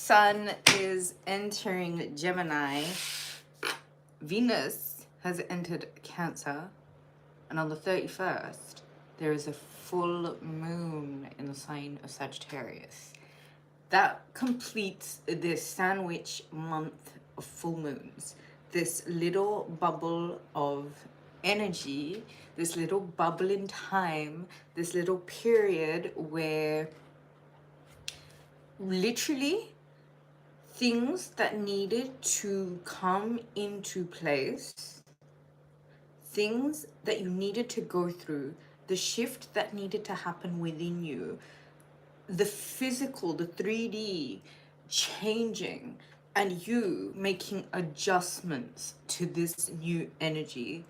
Sun is entering Gemini. Venus has entered Cancer. And on the 31st, there is a full moon in the sign of Sagittarius. That completes this sandwich month of full moons. This little bubble of energy, this little bubble in time, this little period where literally things that needed to come into place, things that you needed to go through, the shift that needed to happen within you, the physical, the 3D changing, and you making adjustments to this new energy.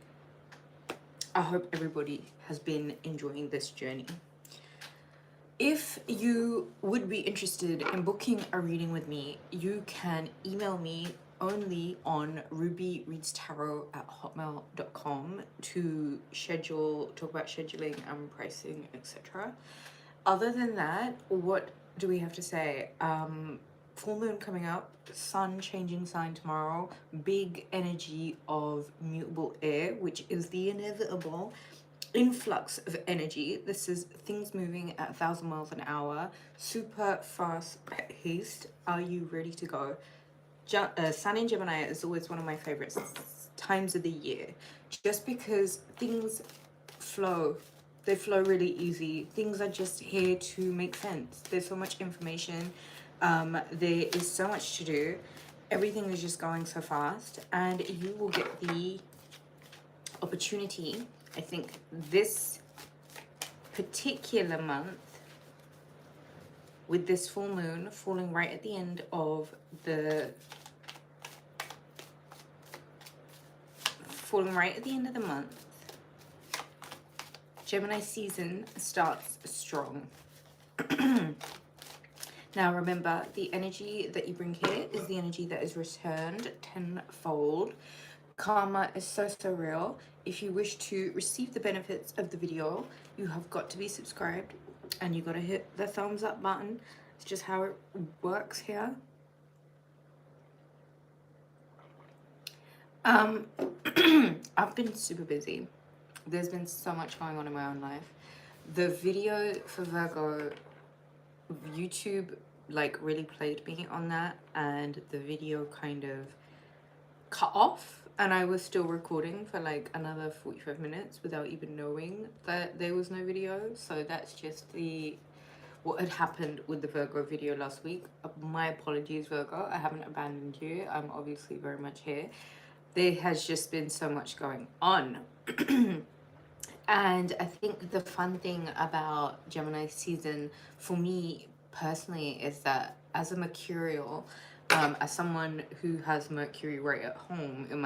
I hope everybody has been enjoying this journey. If you would be interested in booking a reading with me, you can email me only on rubyreadstarot@hotmail.com to talk about scheduling and pricing, etc. Other than that, what do we have to say? Full moon coming up, sun changing sign tomorrow, big energy of mutable air, which is the inevitable influx of energy. This is things moving at 1,000 miles an hour, super fast paced. Are you ready to go? Sun in Gemini is always one of my favorite times of the year, just because things flow. They flow really easy. Things are just here to make sense. There's so much information. There is so much to do. Everything is just going so fast, and you will get the opportunity, I think, this particular month, with this full moon falling right at the end of the month. Gemini season starts strong. Now remember, the energy that you bring here is the energy that is returned tenfold. Karma is so real. If you wish to receive the benefits of the video, you have got to be subscribed and you got to hit the thumbs up button. It's just how it works here. I've been super busy. There's been so much going on in my own life. The video for Virgo, YouTube like really played me on that, and the video kind of cut off, and I was still recording for like another 45 minutes without even knowing that there was no video. So that's just what had happened with the Virgo video last week. My apologies, Virgo. I haven't abandoned you. I'm obviously very much here. There has just been so much going on. And I think the fun thing about Gemini season for me personally is that as a Mercurial, as someone who has Mercury right at home in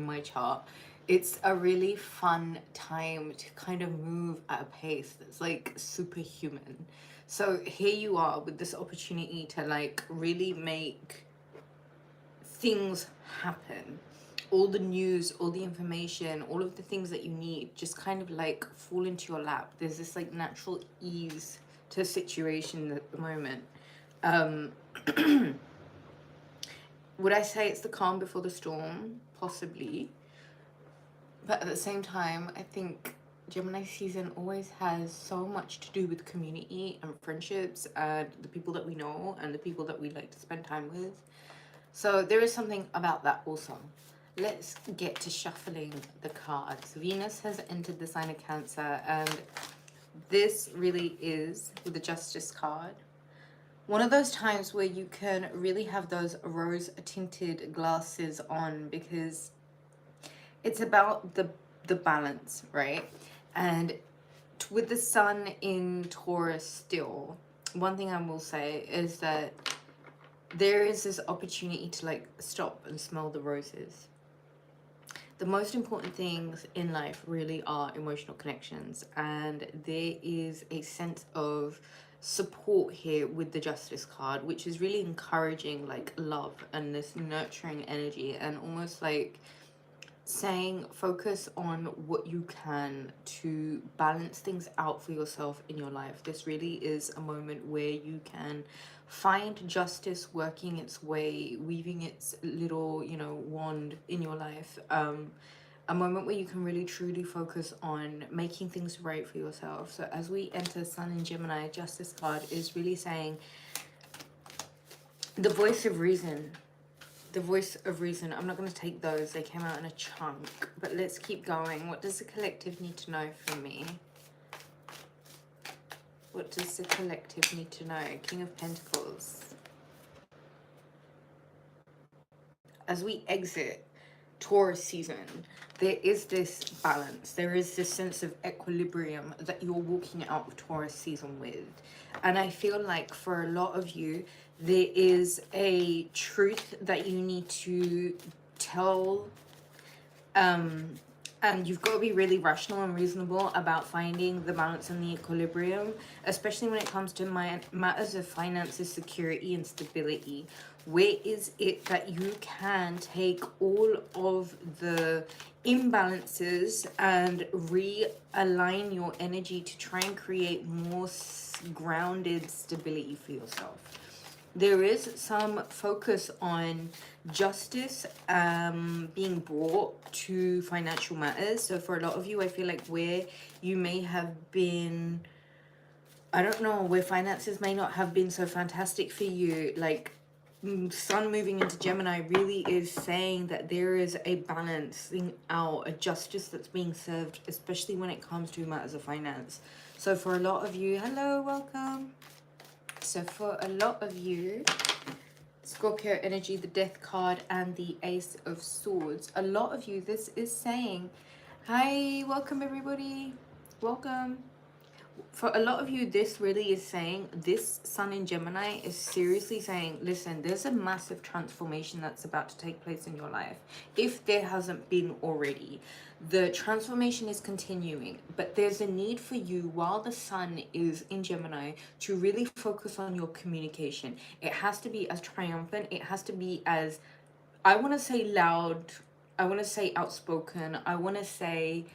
my chart, it's a really fun time to kind of move at a pace that's like superhuman. So here you are with this opportunity to like really make things happen. All the news, all the information, all of the things that you need just kind of like fall into your lap. There's this like natural ease to a situation at the moment. Would I say it's the calm before the storm? Possibly. But at the same time, I think Gemini season always has so much to do with community and friendships and the people that we know and the people that we like to spend time with. So there is something about that also. Let's get to shuffling the cards. Venus has entered the sign of Cancer, and this really is, with the Justice card, one of those times where you can really have those rose-tinted glasses on, because it's about the balance, right? And with the sun in Taurus still, one thing I will say is that there is this opportunity to like stop and smell the roses. The most important things in life really are emotional connections, and there is a sense of support here with the Justice card, which is really encouraging like love and this nurturing energy, and almost like saying focus on what you can to balance things out for yourself in your life. This really is a moment where you can find justice working its way, weaving its little, you know, wand in your life. A moment where you can really truly focus on making things right for yourself. So as we enter Sun in Gemini, Justice card is really saying the voice of reason. The voice of reason. I'm not going to take those. They came out in a chunk. But let's keep going. What does the collective need to know from me? What does the collective need to know? King of Pentacles. As we exit Taurus season, there is this balance. There is this sense of equilibrium that you're walking out of Taurus season with. And I feel like for a lot of you, there is a truth that you need to tell, and you've got to be really rational and reasonable about finding the balance and the equilibrium, especially when it comes to matters of finances, security, and stability. Where is it that you can take all of the imbalances and realign your energy to try and create more grounded stability for yourself? There is some focus on justice being brought to financial matters. So for a lot of you, I feel like where you may have been, I don't know, where finances may not have been so fantastic for you, like Sun moving into Gemini really is saying that there is a balancing out, a justice that's being served, especially when it comes to matters of finance. So for a lot of you, hello, welcome. So for a lot of you, Scorpio energy, the Death card, and the Ace of Swords. A lot of you, this is saying, hi, welcome everybody, welcome. For a lot of you, this really is saying, this Sun in Gemini is seriously saying, listen, there's a massive transformation that's about to take place in your life. If there hasn't been already, the transformation is continuing, but there's a need for you while the Sun is in Gemini to really focus on your communication. It has to be as triumphant. It has to be as, I want to say loud. I want to say outspoken. I want to say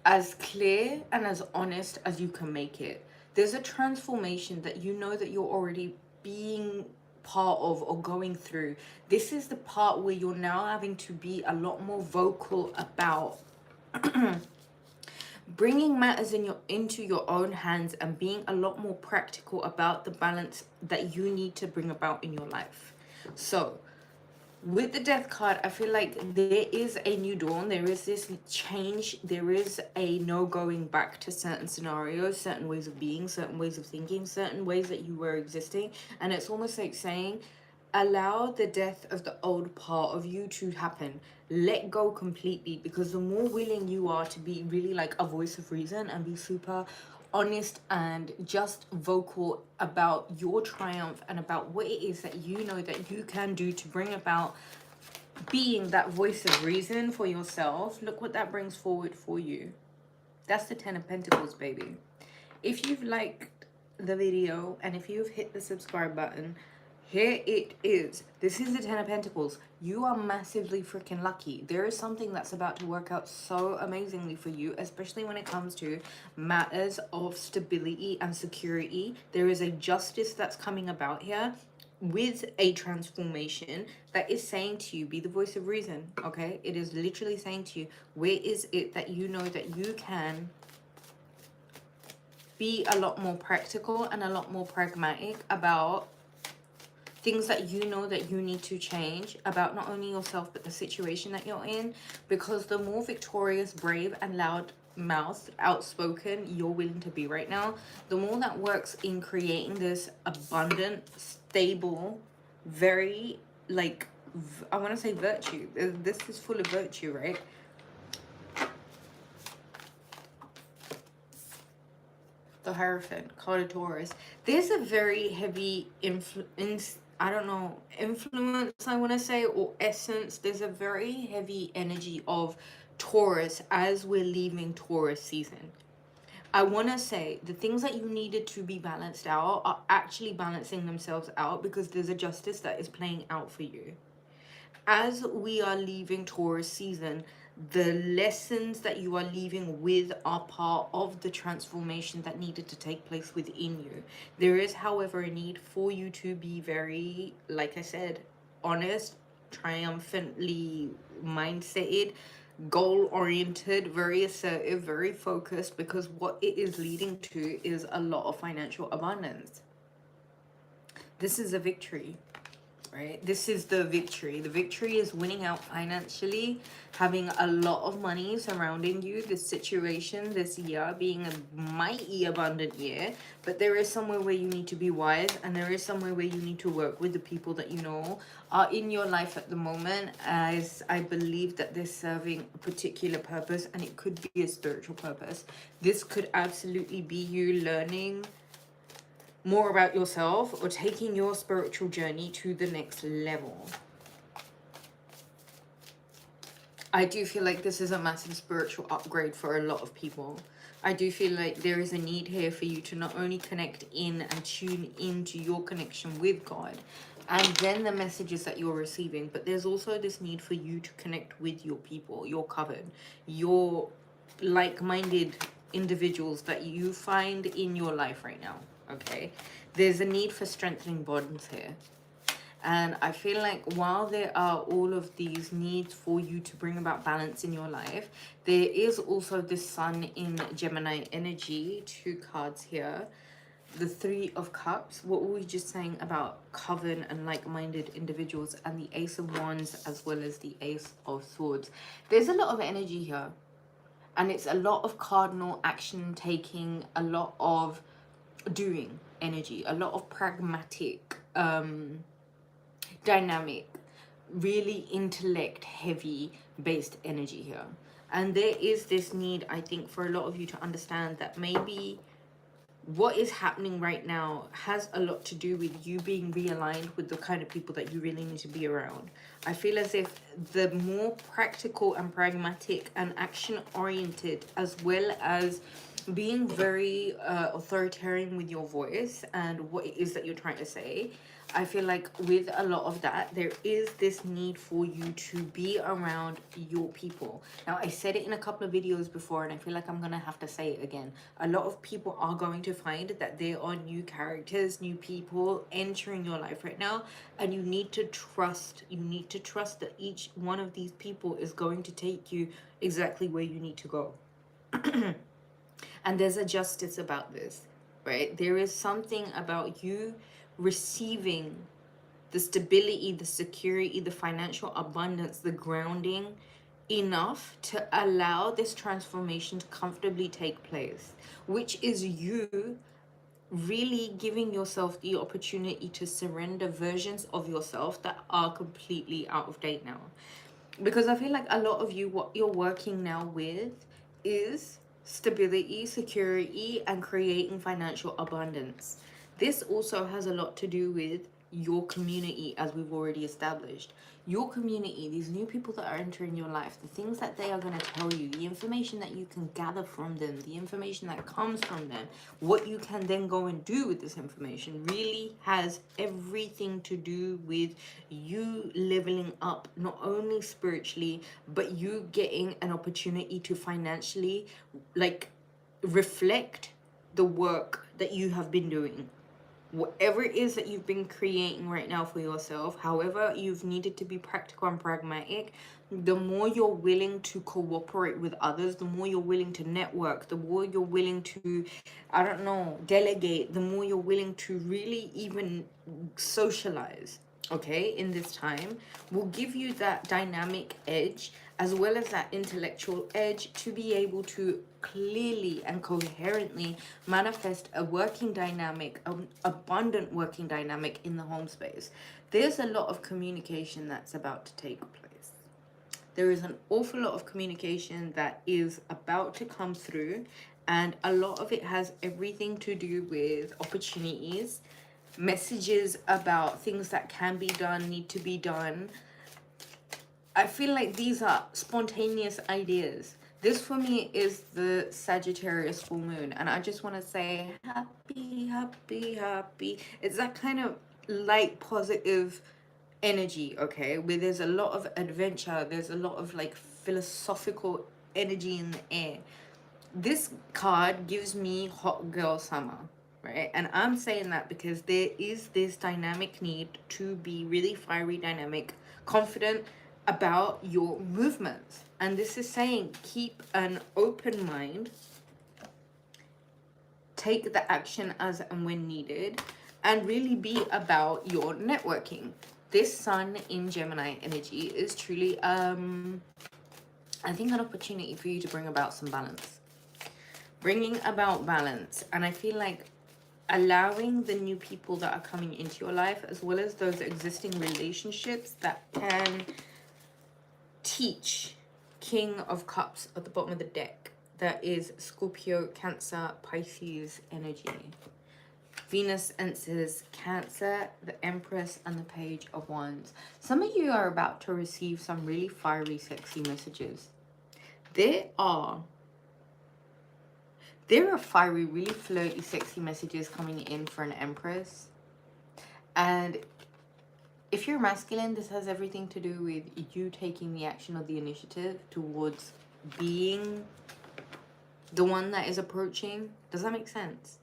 as clear and as honest as you can make it. There's a transformation that you know that you're already being part of or going through. This is the part where you're now having to be a lot more vocal about bringing matters into your own hands and being a lot more practical about the balance that you need to bring about in your life. So with the Death card, I feel like there is a new dawn. There is this change. There is a no going back to certain scenarios, certain ways of being, certain ways of thinking, certain ways that you were existing. And it's almost like saying, allow the death of the old part of you to happen. Let go completely, because the more willing you are to be really like a voice of reason and be super honest and just vocal about your triumph and about what it is that you know that you can do to bring about being that voice of reason for yourself. Look what that brings forward for you. That's the 10 of Pentacles, baby. If you've liked the video and if you've hit the subscribe button, here it is. This is the 10 of Pentacles. You are massively freaking lucky. There is something that's about to work out so amazingly for you, especially when it comes to matters of stability and security. There is a justice that's coming about here with a transformation that is saying to you, be the voice of reason, okay? It is literally saying to you, where is it that you know that you can be a lot more practical and a lot more pragmatic about things that you know that you need to change about not only yourself but the situation that you're in, because the more victorious, brave, and loud mouthed, outspoken you're willing to be right now, the more that works in creating this abundant, stable, very like I want to say virtue. This is full of virtue, right? The Hierophant, card of Taurus. There's a very heavy influence, I don't know, influence, I want to say, or essence. There's a very heavy energy of Taurus as we're leaving Taurus season. I want to say the things that you needed to be balanced out are actually balancing themselves out, because there's a justice that is playing out for you. As we are leaving Taurus season, the lessons that you are leaving with are part of the transformation that needed to take place within you. There is, however, a need for you to be very, like I said, honest, triumphantly mindseted, goal oriented, very assertive, very focused, because what it is leading to is a lot of financial abundance. This is a victory, right? This is the victory. The victory is winning out financially, having a lot of money surrounding you, this situation, this year being a mighty abundant year. But there is somewhere where you need to be wise, and there is somewhere where you need to work with the people that you know are in your life at the moment, as I believe that they're serving a particular purpose, and it could be a spiritual purpose. This could absolutely be you learning more about yourself or taking your spiritual journey to the next level. I do feel like this is a massive spiritual upgrade for a lot of people. I do feel like there is a need here for you to not only connect in and tune into your connection with God and then the messages that you're receiving, but there's also this need for you to connect with your people, your coven, your like-minded individuals that you find in your life right now. Okay, there's a need for strengthening bonds here. And I feel like while there are all of these needs for you to bring about balance in your life, there is also the sun in Gemini energy, 2 cards here. The 3 of Cups. What were we just saying about coven and like-minded individuals, and the Ace of Wands as well as the Ace of Swords? There's a lot of energy here, and it's a lot of cardinal action taking, a lot of doing energy, a lot of pragmatic dynamic, really intellect heavy based energy here. And there is this need, I think, for a lot of you to understand that maybe what is happening right now has a lot to do with you being realigned with the kind of people that you really need to be around. I feel as if the more practical and pragmatic and action oriented, as well as being very authoritarian with your voice and what it is that you're trying to say, I feel like with a lot of that, there is this need for you to be around your people. Now, I said it in a couple of videos before, and I feel like I'm going to have to say it again. A lot of people are going to find that there are new characters, new people entering your life right now, and you need to trust. You need to trust that each one of these people is going to take you exactly where you need to go. And there's a justice about this, right? There is something about you receiving the stability, the security, the financial abundance, the grounding enough to allow this transformation to comfortably take place, which is you really giving yourself the opportunity to surrender versions of yourself that are completely out of date now. Because I feel like a lot of you, what you're working now with is stability, security, and creating financial abundance. This also has a lot to do with your community, as we've already established. Your community, these new people that are entering your life, the things that they are going to tell you, the information that you can gather from them, the information that comes from them, what you can then go and do with this information really has everything to do with you leveling up, not only spiritually, but you getting an opportunity to financially reflect the work that you have been doing. Whatever it is that you've been creating right now for yourself, however you've needed to be practical and pragmatic, the more you're willing to cooperate with others, the more you're willing to network, the more you're willing to, delegate, the more you're willing to really even socialize, okay, in this time, will give you that dynamic edge as well as that intellectual edge to be able to clearly and coherently manifest a working dynamic, abundant working dynamic in the home space. There's a lot of communication that's about to take place. There is an awful lot of communication that is about to come through, and a lot of it has everything to do with opportunities, messages about things that can be done, need to be done. I feel like these are spontaneous ideas. This for me is the Sagittarius full moon, and I just want to say happy, happy, happy. It's that kind of light, positive energy, okay, where there's a lot of adventure, there's a lot of like philosophical energy in the air. This card gives me hot girl summer, right? And I'm saying that because there is this dynamic need to be really fiery, dynamic, confident about your movements. And this is saying keep an open mind, take the action as and when needed, and really be about your networking. This sun in Gemini energy is truly, I think, an opportunity for you to bring about some balance. Bringing about balance. And I feel like allowing the new people that are coming into your life, as well as those existing relationships that can teach King of Cups at the bottom of the deck. That is Scorpio, Cancer, Pisces energy. Venus enters Cancer, the Empress, and the Page of Wands. Some of you are about to receive some really fiery, sexy messages. There are fiery, really flirty, sexy messages coming in for an Empress. And if you're masculine, this has everything to do with you taking the action or the initiative towards being the one that is approaching. Does that make sense?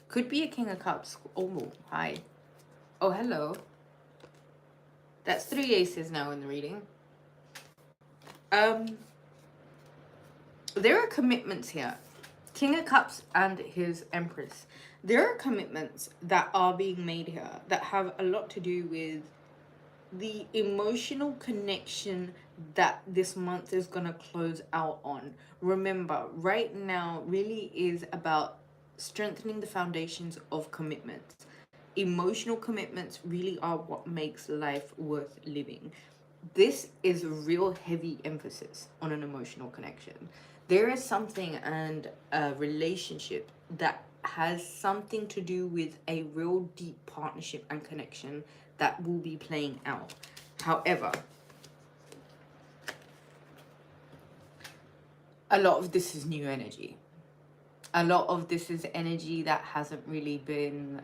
Could be a King of Cups. Oh, hi. Oh, hello. That's 3 aces now in the reading. There are commitments here. King of Cups and his Empress. There are commitments that are being made here that have a lot to do with the emotional connection that this month is going to close out on. Remember, right now really is about strengthening the foundations of commitments. Emotional commitments really are what makes life worth living. This is a real heavy emphasis on an emotional connection. There is something and a relationship that has something to do with a real deep partnership and connection that will be playing out. However, a lot of this is new energy. A lot of this is energy that hasn't really been,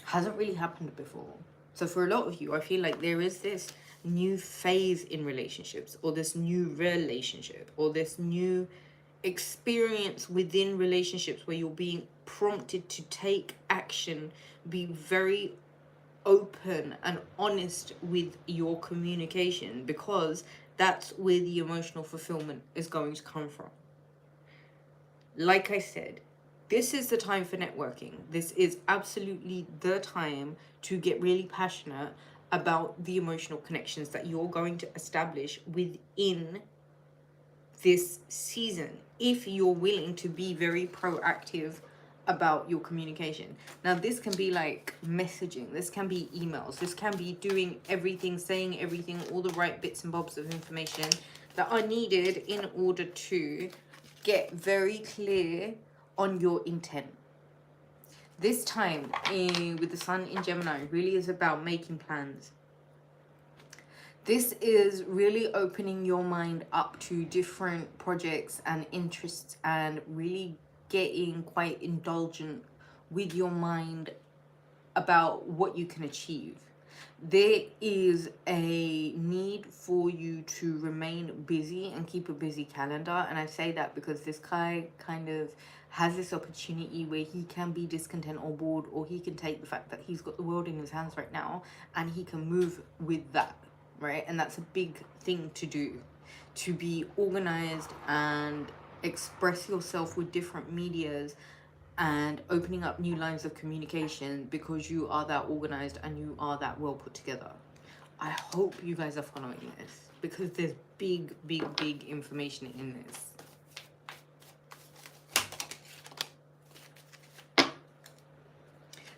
hasn't really happened before. So for a lot of you, I feel like there is this new phase in relationships, or this new relationship, or this new experience within relationships where you're being prompted to take action, be very open and honest with your communication, because that's where the emotional fulfillment is going to come from. Like I said, this is the time for networking. This is absolutely the time to get really passionate about the emotional connections that you're going to establish within this season, if you're willing to be very proactive about your communication. Now, this can be like messaging, this can be emails, this can be doing everything, saying everything, all the right bits and bobs of information that are needed in order to get very clear on your intent. This time with the sun in Gemini really is about making plans. This is really opening your mind up to different projects and interests, and really getting quite indulgent with your mind about what you can achieve. There is a need for you to remain busy and keep a busy calendar. And I say that because this guy kind of has this opportunity where he can be discontent or bored, or he can take the fact that he's got the world in his hands right now and he can move with that, right? And that's a big thing to do, to be organized and express yourself with different medias and opening up new lines of communication, because you are that organized and you are that well put together. I hope you guys are following this, because there's big information in this.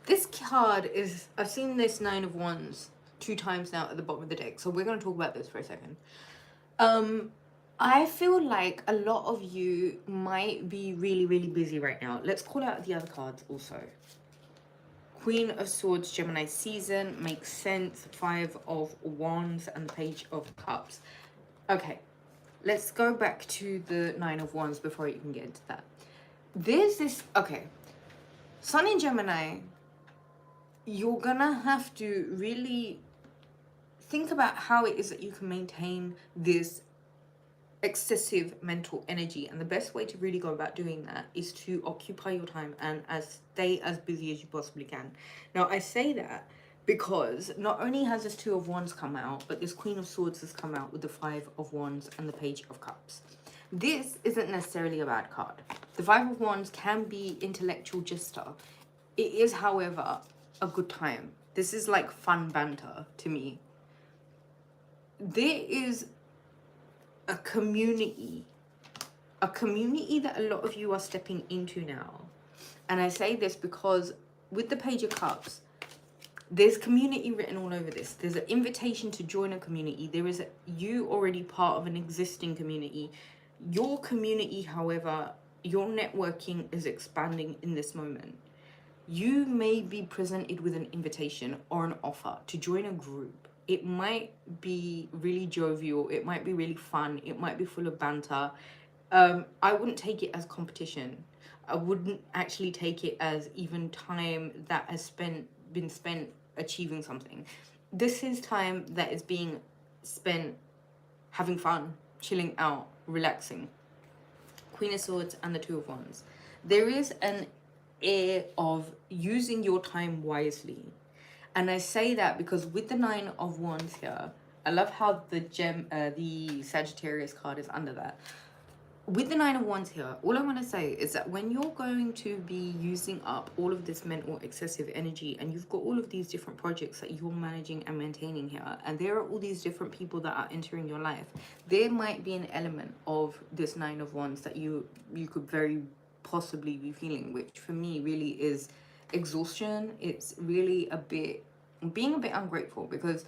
This card is, I've seen this 9 of Wands 2 times now at the bottom of the deck, so we're going to talk about this for a second. I feel like a lot of you might be really busy right now. Let's call out the other cards also. Queen of Swords, Gemini season, makes sense. 5 of Wands and the Page of Cups. Okay, let's go back to the 9 of Wands before you can get into that. There's this, okay, Sun in Gemini you're gonna have to really think about how it is that you can maintain this excessive mental energy, and the best way to really go about doing that is to occupy your time and stay as busy as you possibly can. Now I say that because not only has this Two of Wands come out, but this Queen of Swords has come out with the Five of Wands and the Page of Cups. This isn't necessarily a bad card. The Five of Wands can be intellectual jester. It is, however, a good time. This is like fun banter to me. There is a community that a lot of you are stepping into now. And I say this because with the Page of Cups, there's community written all over this. There's an invitation to join a community. There is you already part of an existing community. Your community, however, your networking is expanding in this moment. You may be presented with an invitation or an offer to join a group. It might be really jovial. It might be really fun. It might be full of banter. I wouldn't take it as competition. I wouldn't actually take it as even time that has been spent achieving something. This is time that is being spent having fun, chilling out, relaxing. Queen of Swords and the Two of Wands. There is an air of using your time wisely. And I say that because with the Nine of Wands here, I love how the Sagittarius card is under that. With the Nine of Wands here, all I want to say is that when you're going to be using up all of this mental excessive energy, and you've got all of these different projects that you're managing and maintaining here, and there are all these different people that are entering your life, there might be an element of this Nine of Wands that you could very possibly be feeling, which for me really is exhaustion. It's really being a bit ungrateful, because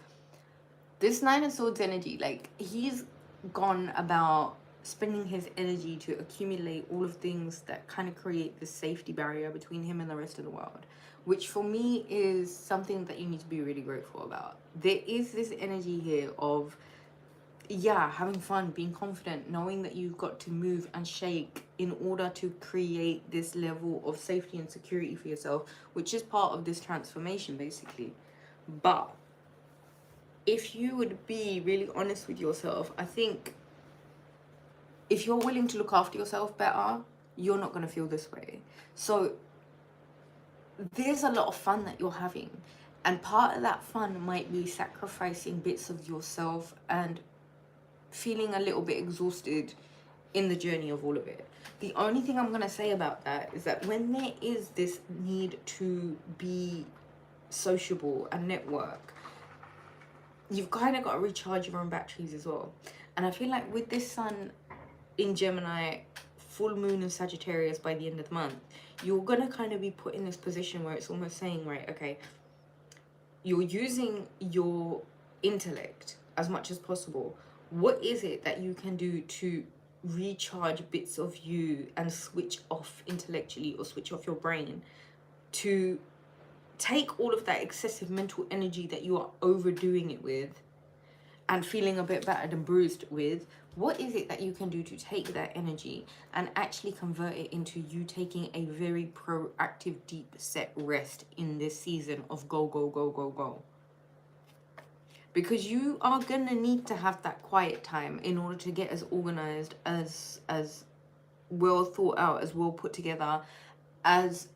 this Nine of Swords energy, like, he's gone about spending his energy to accumulate all of things that kind of create this safety barrier between him and the rest of the world, which for me is something that you need to be really grateful about. There is this energy here of, yeah, having fun, being confident, knowing that you've got to move and shake in order to create this level of safety and security for yourself, which is part of this transformation basically. But if you would be really honest with yourself, I think if you're willing to look after yourself better, you're not going to feel this way. So there's a lot of fun that you're having. And part of that fun might be sacrificing bits of yourself and feeling a little bit exhausted in the journey of all of it. The only thing I'm going to say about that is that when there is this need to be sociable and network, you've kind of got to recharge your own batteries as well. And I feel like with this Sun in Gemini, full moon in Sagittarius by the end of the month, you're going to kind of be put in this position where it's almost saying, right, okay, you're using your intellect as much as possible. What is it that you can do to recharge bits of you and switch off intellectually, or switch off your brain, to take all of that excessive mental energy that you are overdoing it with and feeling a bit battered and bruised with? What is it that you can do to take that energy and actually convert it into you taking a very proactive, deep set rest in this season of go, go, go, go, go? Because you are gonna need to have that quiet time in order to get as organized, as well thought out, as well put together as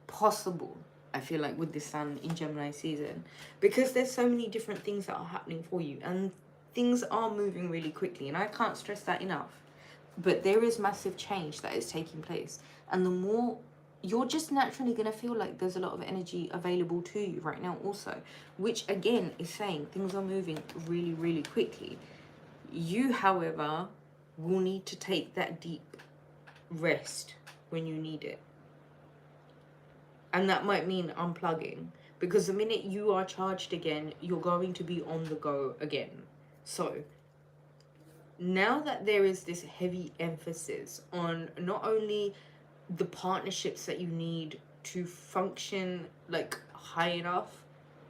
possible. I feel like with this Sun in Gemini season, because there's so many different things that are happening for you, and things are moving really quickly, and I can't stress that enough. But there is massive change that is taking place, and the more, you're just naturally going to feel like there's a lot of energy available to you right now also, which again is saying things are moving really, really quickly. You, however, will need to take that deep rest when you need it. And that might mean unplugging, because the minute you are charged again, you're going to be on the go again. So now that there is this heavy emphasis on not only the partnerships that you need to function like high enough,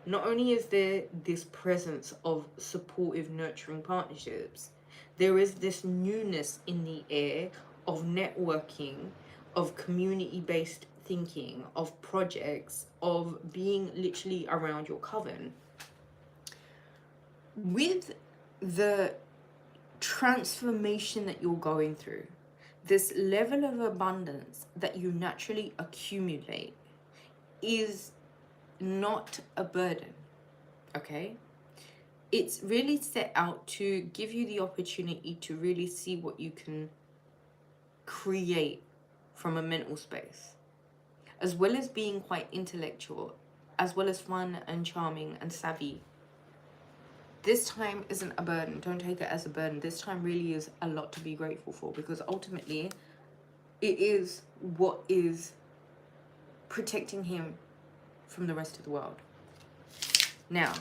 not only is there this presence of supportive, nurturing partnerships, there is this newness in the air of networking, of community-based thinking, of projects, of being literally around your coven. With the transformation that you're going through, this level of abundance that you naturally accumulate is not a burden, okay? It's really set out to give you the opportunity to really see what you can create from a mental space, as well as being quite intellectual, as well as fun and charming and savvy. This time isn't a burden. Don't take it as a burden. This time really is a lot to be grateful for, because ultimately it is what is protecting him from the rest of the world. Now,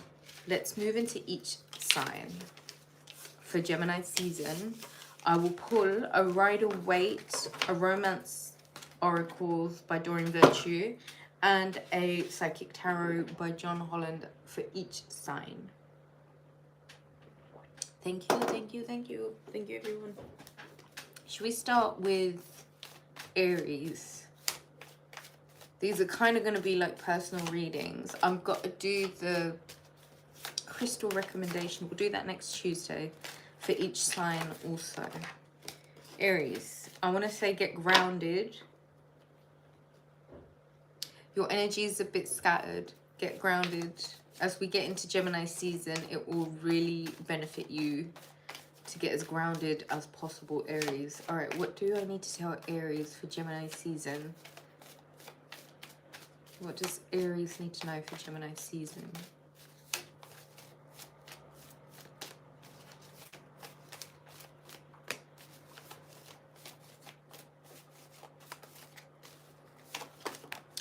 let's move into each sign. For Gemini season, I will pull a Rider-Waite, a Romance Oracles by Doreen Virtue, and a Psychic Tarot by John Holland for each sign. Thank you, thank you, thank you. Thank you, everyone. Should we start with Aries? These are kind of going to be like personal readings. I've got to do the crystal recommendation. We'll do that next Tuesday for each sign also. Aries, I want to say get grounded. Your energy is a bit scattered. Get grounded. As we get into Gemini season, it will really benefit you to get as grounded as possible, Aries. All right, what do I need to tell Aries for Gemini season? What does Aries need to know for Gemini season?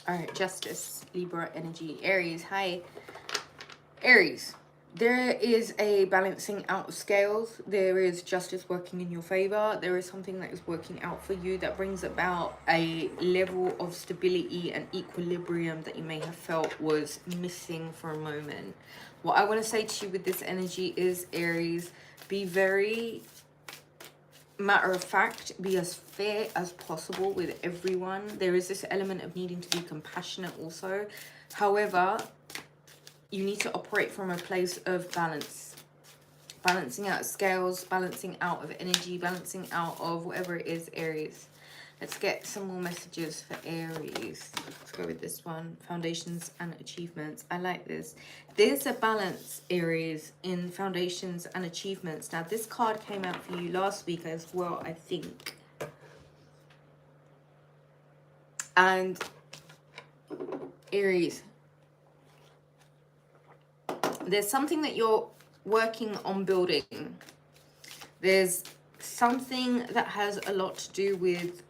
All right, Justice, Libra energy. Aries, hi. Aries, there is a balancing out of scales. There is justice working in your favor. There is something that is working out for you that brings about a level of stability and equilibrium that you may have felt was missing for a moment. What I want to say to you with this energy is, Aries, be very matter of fact, be as fair as possible with everyone. There is this element of needing to be compassionate also. However, you need to operate from a place of balance. Balancing out scales, balancing out of energy, balancing out of whatever it is, Aries. Let's get some more messages for Aries. Let's go with this one. Foundations and achievements. I like this. There's a balance, Aries, in foundations and achievements. Now, this card came out for you last week as well, I think. And Aries, there's something that you're working on building. There's something that has a lot to do with,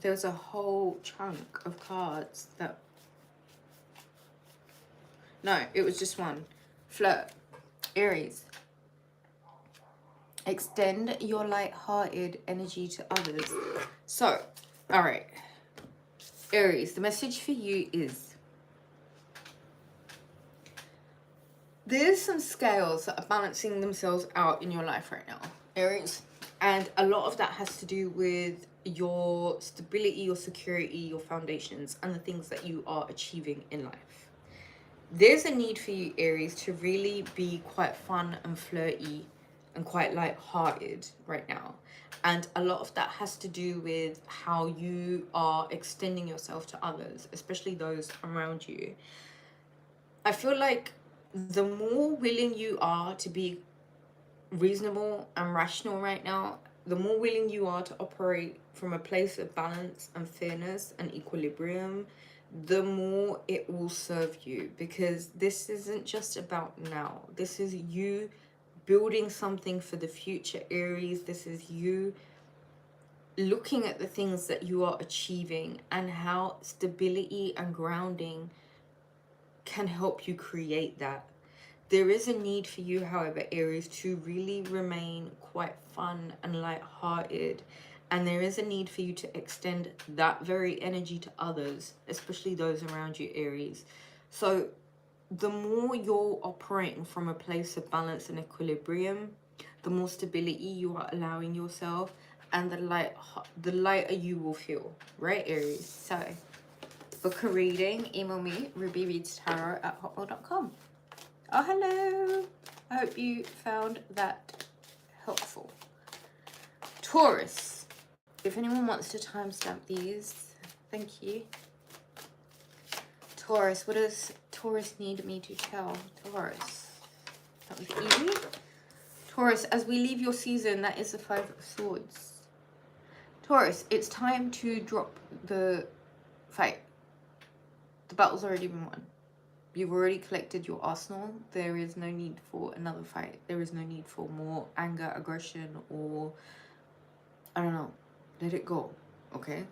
there's a whole chunk of cards that, no, it was just one. Flirt. Aries, extend your light-hearted energy to others. So, all right, Aries, the message for you is, there's some scales that are balancing themselves out in your life right now, Aries. And a lot of that has to do with your stability, your security, your foundations, and the things that you are achieving in life. There's a need for you, Aries, to really be quite fun and flirty and quite light-hearted right now. And a lot of that has to do with how you are extending yourself to others, especially those around you. I feel like the more willing you are to be reasonable and rational right now, the more willing you are to operate from a place of balance and fairness and equilibrium, the more it will serve you. Because this isn't just about now. This is you building something for the future, Aries. This is you looking at the things that you are achieving and how stability and grounding can help you create that. There is a need for you, however, Aries, to really remain quite fun and light-hearted. And there is a need for you to extend that very energy to others, especially those around you, Aries. So the more you're operating from a place of balance and equilibrium, the more stability you are allowing yourself, and the lighter you will feel, right, Aries? So, book a reading, email me, rubyreadstarot@hotmail.com. Oh, hello. I hope you found that helpful. Taurus. If anyone wants to timestamp these, thank you. Taurus, what does Taurus need me to tell? Taurus. That was easy. Taurus, as we leave your season, that is the 5 of Swords. Taurus, it's time to drop the fight. The battle's already been won. You've already collected your arsenal. There is no need for another fight. There is no need for more anger, aggression, or I don't know. Let it go, okay?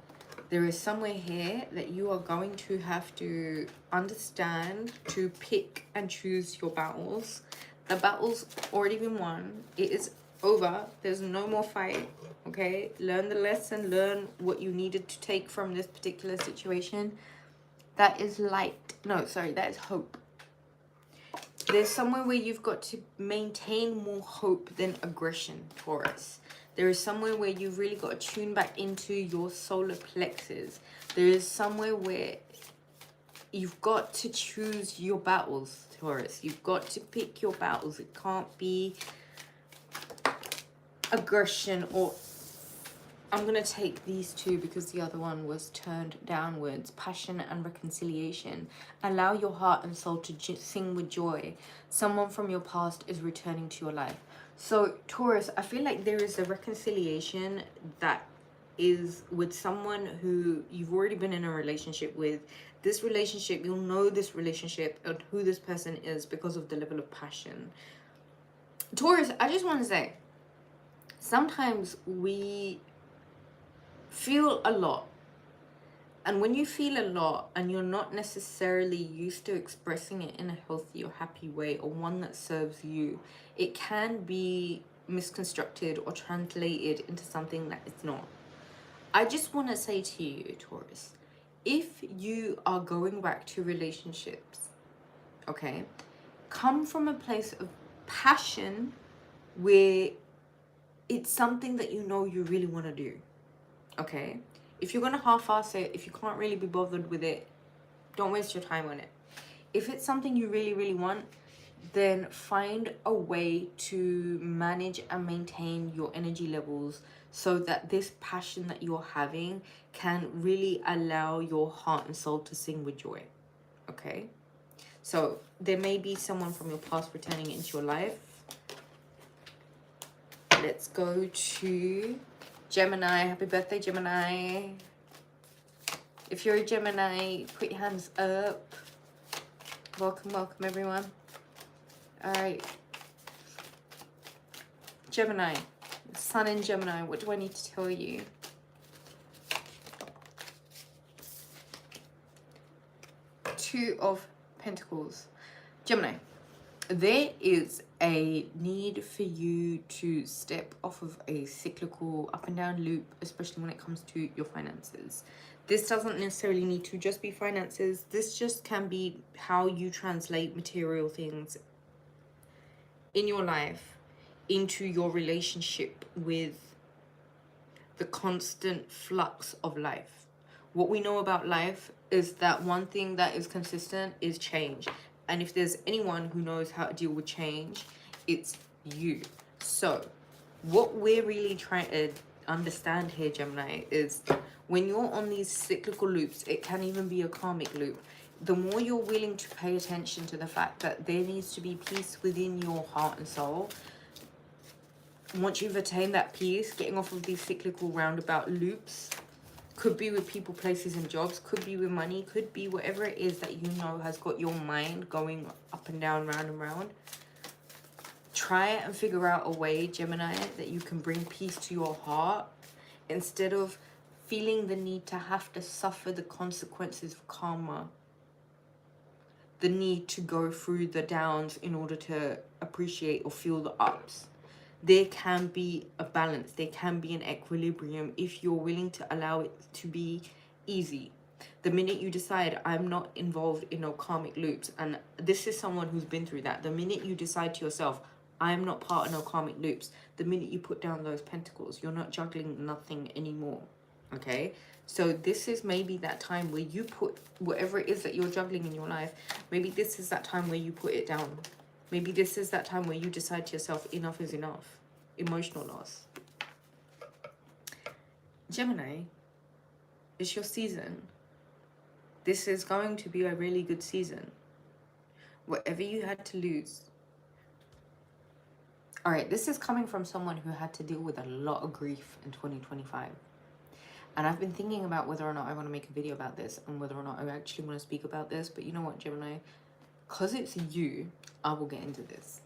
There is somewhere here that you are going to have to understand to pick and choose your battles. The battle's already been won. It is over. There's no more fight, okay? Learn the lesson. Learn what you needed to take from this particular situation. That is light. No, sorry, that is hope. There's somewhere where you've got to maintain more hope than aggression, Taurus. There is somewhere where you've really got to tune back into your solar plexus. There is somewhere where you've got to choose your battles, Taurus. You've got to pick your battles. It can't be aggression or... I'm going to take these two because the other one was turned downwards. Passion and reconciliation. Allow your heart and soul to sing with joy. Someone from your past is returning to your life. So, Taurus, I feel like there is a reconciliation that is with someone who you've already been in a relationship with. This relationship, you'll know this relationship and who this person is because of the level of passion. Taurus, I just want to say, sometimes we feel a lot, and when you feel a lot and you're not necessarily used to expressing it in a healthy or happy way, or one that serves you, it can be misconstrued or translated into something that it's not. I just want to say to you, Taurus, if you are going back to relationships, okay, come from a place of passion where it's something that you know you really want to do. Okay, if you're gonna half-ass it, if you can't really be bothered with it, don't waste your time on it. If it's something you really, really want, then find a way to manage and maintain your energy levels so that this passion that you're having can really allow your heart and soul to sing with joy. Okay, so there may be someone from your past returning into your life. Let's go to Gemini. Happy birthday, Gemini. If you're a Gemini, put your hands up. Welcome, welcome, everyone. All right. Gemini. Sun in Gemini. What do I need to tell you? Two of Pentacles. Gemini. There is a need for you to step off of a cyclical up and down loop, especially when it comes to your finances. This doesn't necessarily need to just be finances. This just can be how you translate material things in your life into your relationship with the constant flux of life. What we know about life is that one thing that is consistent is change. And if there's anyone who knows how to deal with change, it's you. So what we're really trying to understand here, Gemini, is when you're on these cyclical loops, it can even be a karmic loop. The more you're willing to pay attention to the fact that there needs to be peace within your heart and soul, once you've attained that peace, getting off of these cyclical roundabout loops, could be with people, places, and jobs, could be with money, could be whatever it is that you know has got your mind going up and down, round and round. Try and figure out a way, Gemini, that you can bring peace to your heart instead of feeling the need to have to suffer the consequences of karma. The need to go through the downs in order to appreciate or feel the ups. There can be a balance. There can be an equilibrium if you're willing to allow it to be easy. The minute you decide, I'm not involved in no karmic loops, and this is someone who's been through that. The minute you decide to yourself, I'm not part of no karmic loops. The minute you put down those pentacles, you're not juggling nothing anymore. Okay? So this is maybe that time where you put whatever it is that you're juggling in your life. Maybe this is that time where you put it down. Maybe this is that time where you decide to yourself, enough is enough. Emotional loss. Gemini, it's your season. This is going to be a really good season. Whatever you had to lose. All right, this is coming from someone who had to deal with a lot of grief in 2025. And I've been thinking about whether or not I want to make a video about this and whether or not I actually want to speak about this. But you know what, Gemini? Because it's you, I will get into this.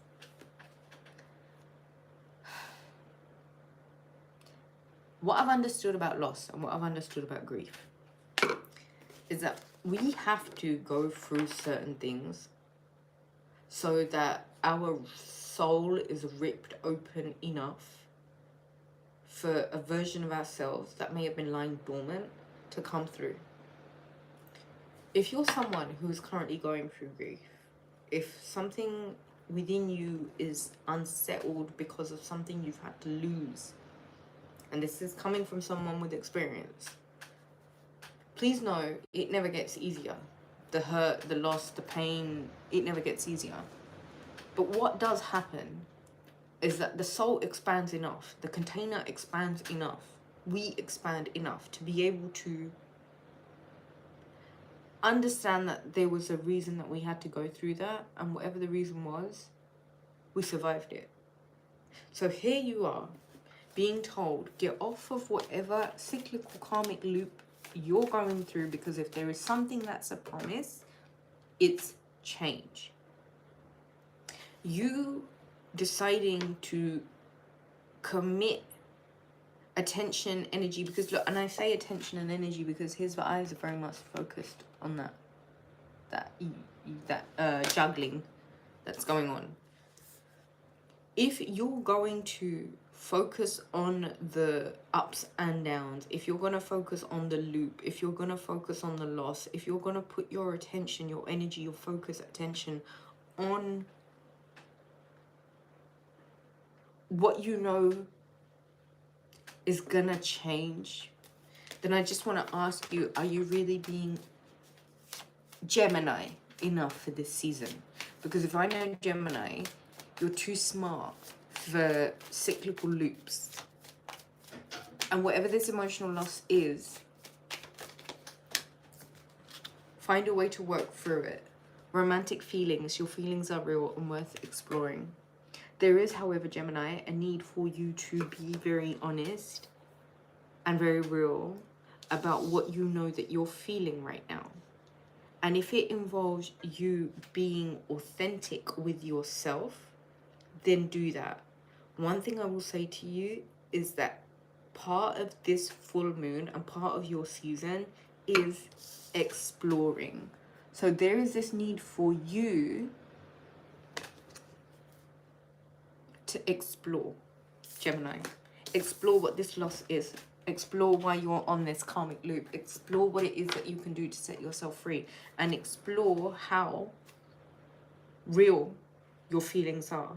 What I've understood about loss and what I've understood about grief is that we have to go through certain things so that our soul is ripped open enough for a version of ourselves that may have been lying dormant to come through. If you're someone who is currently going through grief, if something within you is unsettled because of something you've had to lose, and this is coming from someone with experience, please know it never gets easier. The hurt, the loss, the pain, it never gets easier. But what does happen is that the soul expands enough, the container expands enough, we expand enough to be able to understand that there was a reason that we had to go through that, and whatever the reason was, we survived it. So here you are, being told, get off of whatever cyclical karmic loop you're going through, because if there is something that's a promise, it's change. You deciding to commit attention, energy, because look, and I say attention and energy because his eyes are very much focused on that juggling that's going on. If you're going to focus on the ups and downs, if you're going to focus on the loop, if you're going to focus on the loss, if you're going to put your attention, your energy, your focus, attention on what you know is gonna change, then I just want to ask you, are you really being Gemini enough for this season? Because if I know Gemini, you're too smart for cyclical loops. And whatever this emotional loss is, find a way to work through it. Romantic feelings, your feelings are real and worth exploring. There is, however, Gemini, a need for you to be very honest and very real about what you know that you're feeling right now. And if it involves you being authentic with yourself, then do that. One thing I will say to you is that part of this full moon and part of your season is exploring. So there is this need for you to explore, Gemini. Explore what this loss is. Explore why you're on this karmic loop. Explore what it is that you can do to set yourself free. And explore how real your feelings are.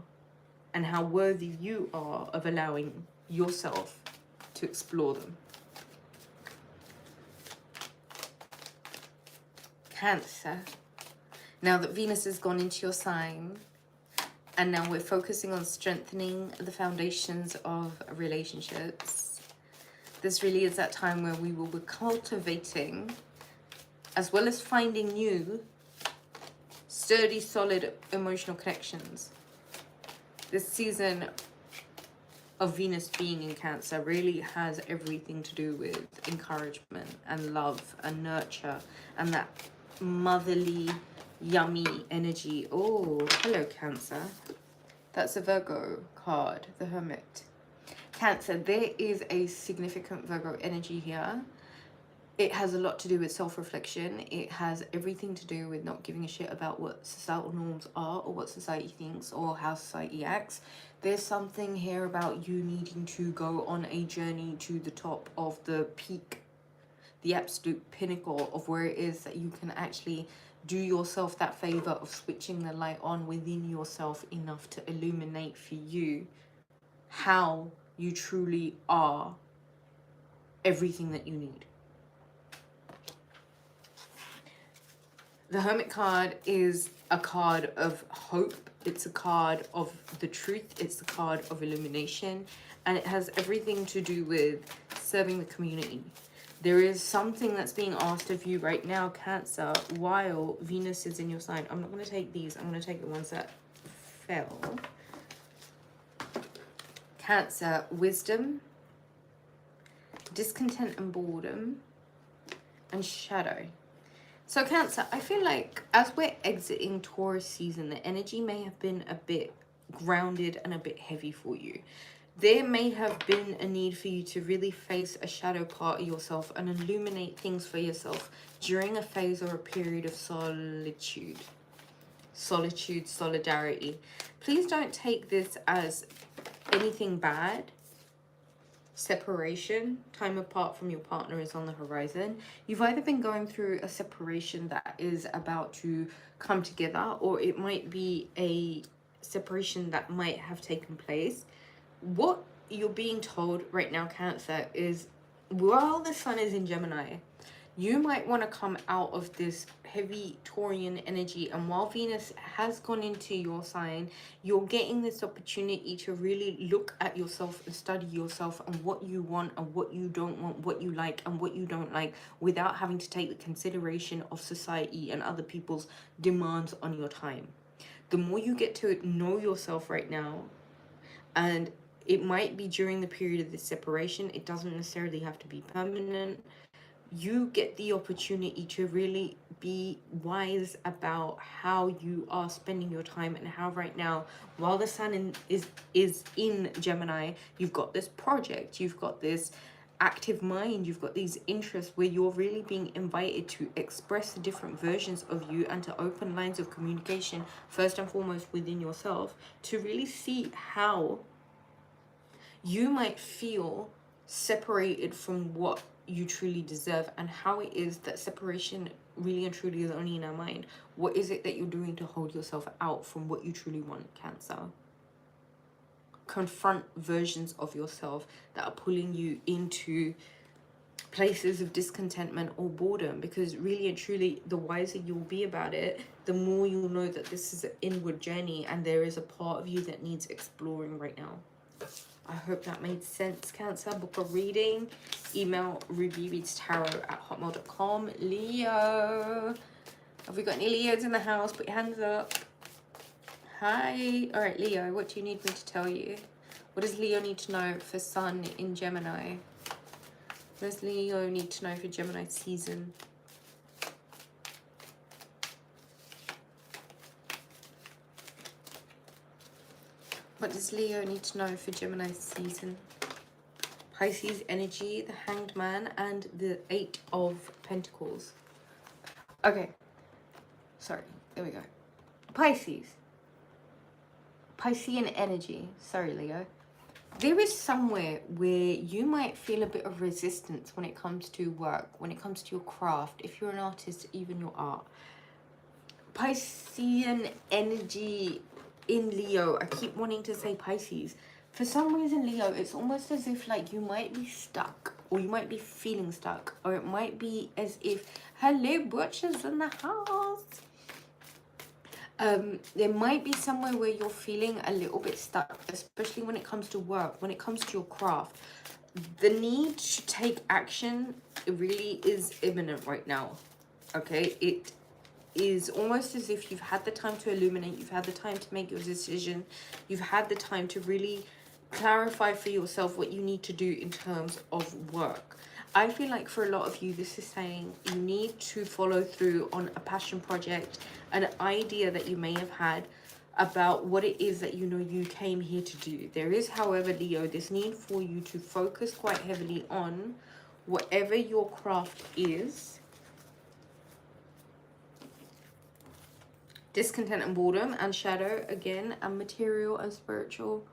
And how worthy you are of allowing yourself to explore them. Cancer. Now that Venus has gone into your sign, and now we're focusing on strengthening the foundations of relationships. This really is that time where we will be cultivating, as well as finding new, sturdy, solid emotional connections. This season of Venus being in Cancer really has everything to do with encouragement and love and nurture and that motherly, yummy energy. Oh, hello, Cancer. That's a Virgo card, the Hermit. Cancer, there is a significant Virgo energy here. It has a lot to do with self-reflection. It has everything to do with not giving a shit about what societal norms are or what society thinks or how society acts. There's something here about you needing to go on a journey to the top of the peak, the absolute pinnacle of where it is that you can actually do yourself that favor of switching the light on within yourself enough to illuminate for you how you truly are everything that you need. The Hermit card is a card of hope. It's a card of the truth. It's a card of illumination. And it has everything to do with serving the community. There is something that's being asked of you right now, Cancer, while Venus is in your sign. I'm not going to take these. I'm going to take the ones that fell. Cancer, wisdom, discontent and boredom, and shadow. So Cancer, I feel like as we're exiting Taurus season, the energy may have been a bit grounded and a bit heavy for you. There may have been a need for you to really face a shadow part of yourself and illuminate things for yourself during a phase or a period of solitude. Solitude, solidarity. Please don't take this as anything bad. Separation, time apart from your partner is on the horizon. You've either been going through a separation that is about to come together, or it might be a separation that might have taken place. What you're being told right now, Cancer, is while the sun is in Gemini, you might want to come out of this heavy Taurian energy, and while Venus has gone into your sign, you're getting this opportunity to really look at yourself and study yourself and what you want and what you don't want, what you like and what you don't like, without having to take the consideration of society and other people's demands on your time. The more you get to know yourself right now, and it might be during the period of this separation, it doesn't necessarily have to be permanent, you get the opportunity to really be wise about how you are spending your time, and how right now, while the sun is in Gemini, you've got this project, you've got this active mind, you've got these interests where you're really being invited to express the different versions of you and to open lines of communication, first and foremost within yourself, to really see how you might feel separated from what you truly deserve, and how it is that separation really and truly is only in our mind. What is it that you're doing to hold yourself out from what you truly want, Cancer? Confront versions of yourself that are pulling you into places of discontentment or boredom, because really and truly, the wiser you'll be about it, the more you'll know that this is an inward journey and there is a part of you that needs exploring right now. I hope that made sense, Cancer. Book a reading. Email rubyreadstarot@hotmail.com. Leo. Have we got any Leos in the house? Put your hands up. Hi. All right, Leo, what do you need me to tell you? What does Leo need to know for Sun in Gemini? What does Leo need to know for Gemini season? What does Leo need to know for Gemini season? Pisces energy, the Hanged Man, and the 8 of Pentacles. Okay. Sorry. There we go. Pisces. Piscean energy. Sorry, Leo. There is somewhere where you might feel a bit of resistance when it comes to work, when it comes to your craft, if you're an artist, even your art. Piscean energy in Leo. I keep wanting to say Pisces. For some reason, Leo, it's almost as if like you might be stuck, or you might be feeling stuck, or it might be as if, hello, butchers in the house. There might be somewhere where you're feeling a little bit stuck, especially when it comes to work, when it comes to your craft. The need to take action, it really is imminent right now. Okay, it is almost as if you've had the time to illuminate, you've had the time to make your decision, you've had the time to really clarify for yourself what you need to do in terms of work. I feel like for a lot of you, this is saying you need to follow through on a passion project, an idea that you may have had about what it is that you know you came here to do. There is, however, Leo, this need for you to focus quite heavily on whatever your craft is. Discontent and boredom, and shadow again, and material and spiritual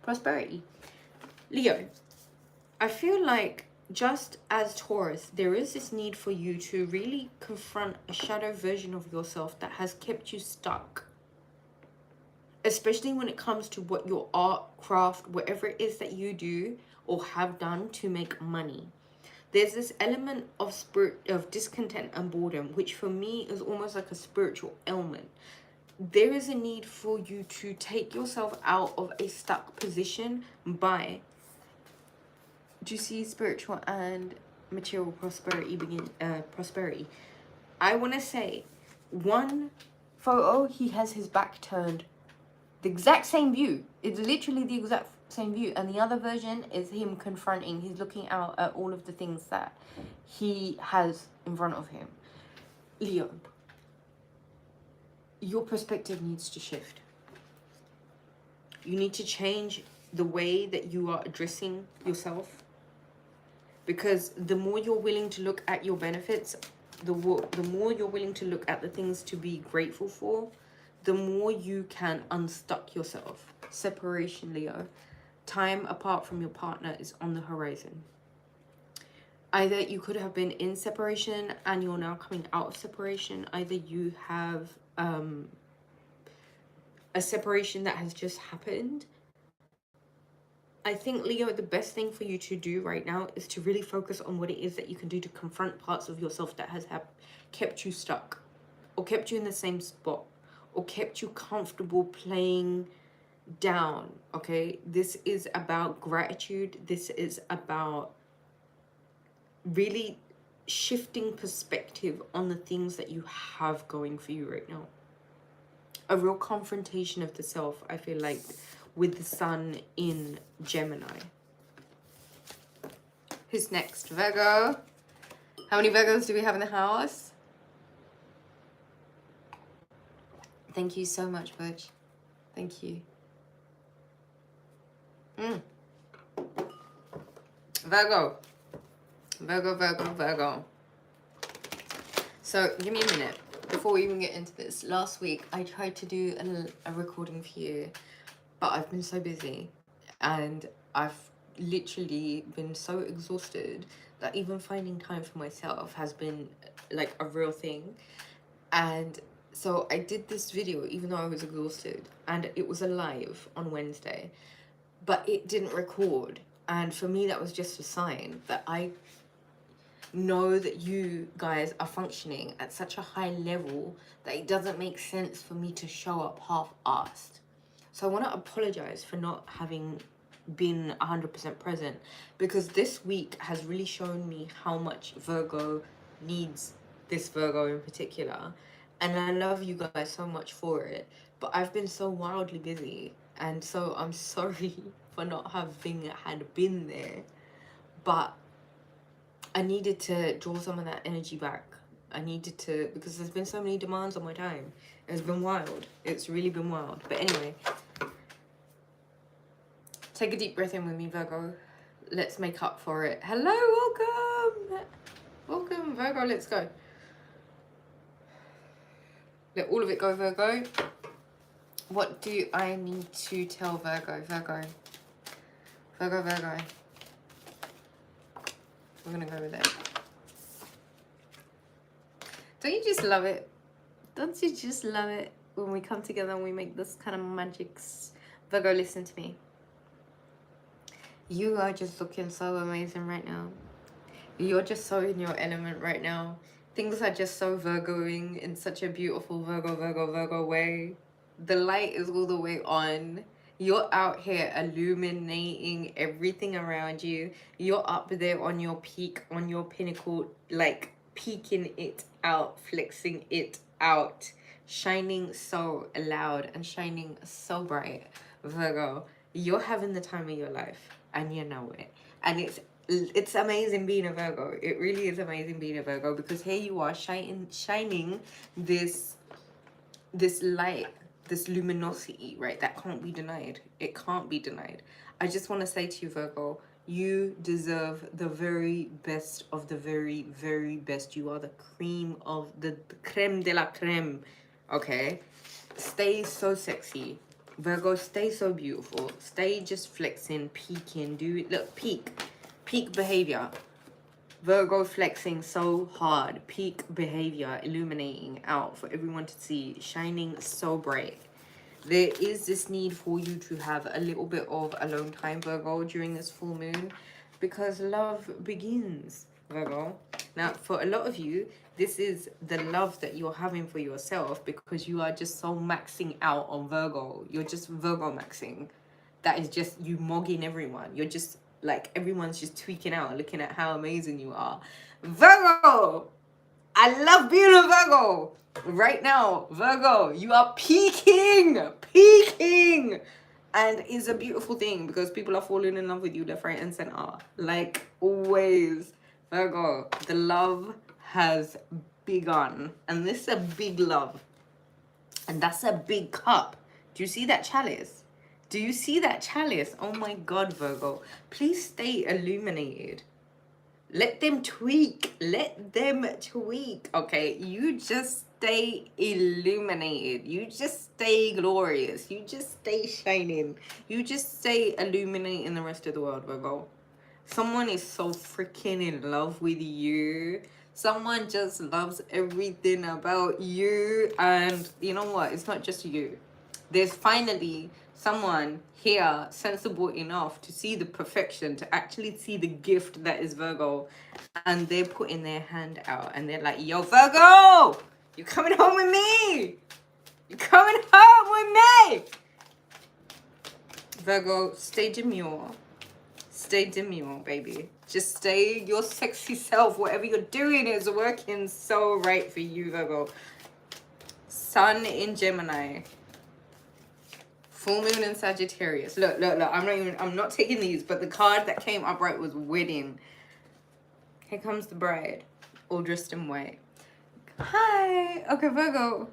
prosperity. Leo, I feel like just as Taurus, there is this need for you to really confront a shadow version of yourself that has kept you stuck. Especially when it comes to what your art, craft, whatever it is that you do or have done to make money. There's this element of discontent and boredom, which for me is almost like a spiritual ailment. There is a need for you to take yourself out of a stuck position by, do you see spiritual and material prosperity prosperity? I want to say, one photo, he has his back turned, the exact same view. It's literally the exact same view. And the other version is him confronting, he's looking out at all of the things that he has in front of him. Leo, your perspective needs to shift. You need to change the way that you are addressing yourself. Because the more you're willing to look at your benefits, the more you're willing to look at the things to be grateful for, the more you can unstuck yourself. Separation, Leo. Time apart from your partner is on the horizon. Either you could have been in separation and you're now coming out of separation. Either you have a separation that has just happened. I think, Leo, the best thing for you to do right now is to really focus on what it is that you can do to confront parts of yourself that has kept you stuck, or kept you in the same spot, or kept you comfortable playing down. Okay, this is about gratitude. This is about really shifting perspective on the things that you have going for you right now. A real confrontation of the self, I feel like, with the sun in Gemini. Who's next? Virgo. How many Virgos do we have in the house? Thank you so much, Butch. Thank you. Virgo. Virgo. So, give me a minute. Before we even get into this, last week I tried to do a recording for you, but I've been so busy and I've literally been so exhausted that even finding time for myself has been like a real thing. And so I did this video even though I was exhausted, and it was a live on Wednesday, but it didn't record. And for me, that was just a sign that I know that you guys are functioning at such a high level that it doesn't make sense for me to show up half-assed. So I want to apologize for not having been 100% present, because this week has really shown me how much Virgo needs this Virgo in particular. And I love you guys so much for it, but I've been so wildly busy, and so I'm sorry for not having been there. But I needed to draw some of that energy back. I needed to, because there's been so many demands on my time. It's been wild. It's really been wild. But anyway, take a deep breath in with me, Virgo. Let's make up for it. Hello, welcome. Welcome, Virgo, let's go. Let all of it go, Virgo. What do I need to tell Virgo? Virgo. We're gonna go with it. Don't you just love it? Don't you just love it when we come together and we make this kind of magics? Virgo, listen to me. You are just looking so amazing right now. You're just so in your element right now. Things are just so Virgoing in such a beautiful Virgo way. The light is all the way on. You're out here illuminating everything around you. You're up there on your peak, on your pinnacle, like peeking it out, flexing it out, shining so loud and shining so bright. Virgo, you're having the time of your life, and you know it. And it's amazing being a Virgo. It really is amazing being a Virgo, because here you are shining this light, this luminosity, right? That can't be denied. It can't be denied. I just want to say to you, Virgo, you deserve the very best of the very, very best. You are the cream of the creme de la creme, okay? Stay so sexy. Virgo, stay so beautiful. Stay just flexing, peeking, do it. Look, peak behavior. Virgo flexing so hard, peak behavior, illuminating out for everyone to see, shining so bright. There is this need for you to have a little bit of alone time, Virgo, during this full moon, because love begins, Virgo. Now, for a lot of you, this is the love that you're having for yourself because you are just so maxing out on Virgo. You're just Virgo maxing. That is just you mogging everyone. You're just like, everyone's just tweaking out, looking at how amazing you are. Virgo! I love being a Virgo! Right now, Virgo, you are peaking! Peaking! And it's a beautiful thing because people are falling in love with you left, right, and center. Like always. Virgo, the love has begun. And this is a big love. And that's a big cup. Do you see that chalice? Do you see that chalice? Oh my God, Virgo. Please stay illuminated. Let them tweak. Let them tweak. Okay, you just stay illuminated. You just stay glorious. You just stay shining. You just stay illuminating the rest of the world, Virgo. Someone is so freaking in love with you. Someone just loves everything about you. And you know what? It's not just you. There's finally someone here sensible enough to see the perfection, to actually see the gift that is Virgo. And they're putting their hand out and they're like, yo, Virgo, you coming home with me? You coming home with me? Virgo, stay demure. Stay demure, baby. Just stay your sexy self. Whatever you're doing is working so right for you, Virgo. Sun in Gemini. Full moon in Sagittarius. Look. I'm not taking these, but the card that came up right was wedding. Here comes the bride, all dressed in white. Hi. Okay, Virgo.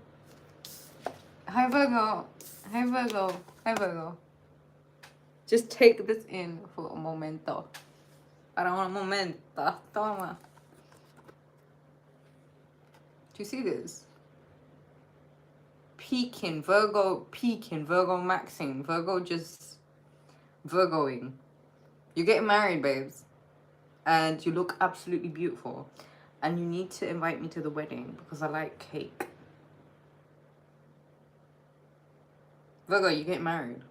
Hi, Virgo. Hi, Virgo. Hi, Virgo. Just take this in for a momento. Para un momento. Toma. Do you see this? Peaking, Virgo maxing, Virgo just Virgoing. You're getting married, babes. And you look absolutely beautiful. And you need to invite me to the wedding because I like cake. Virgo, you get married.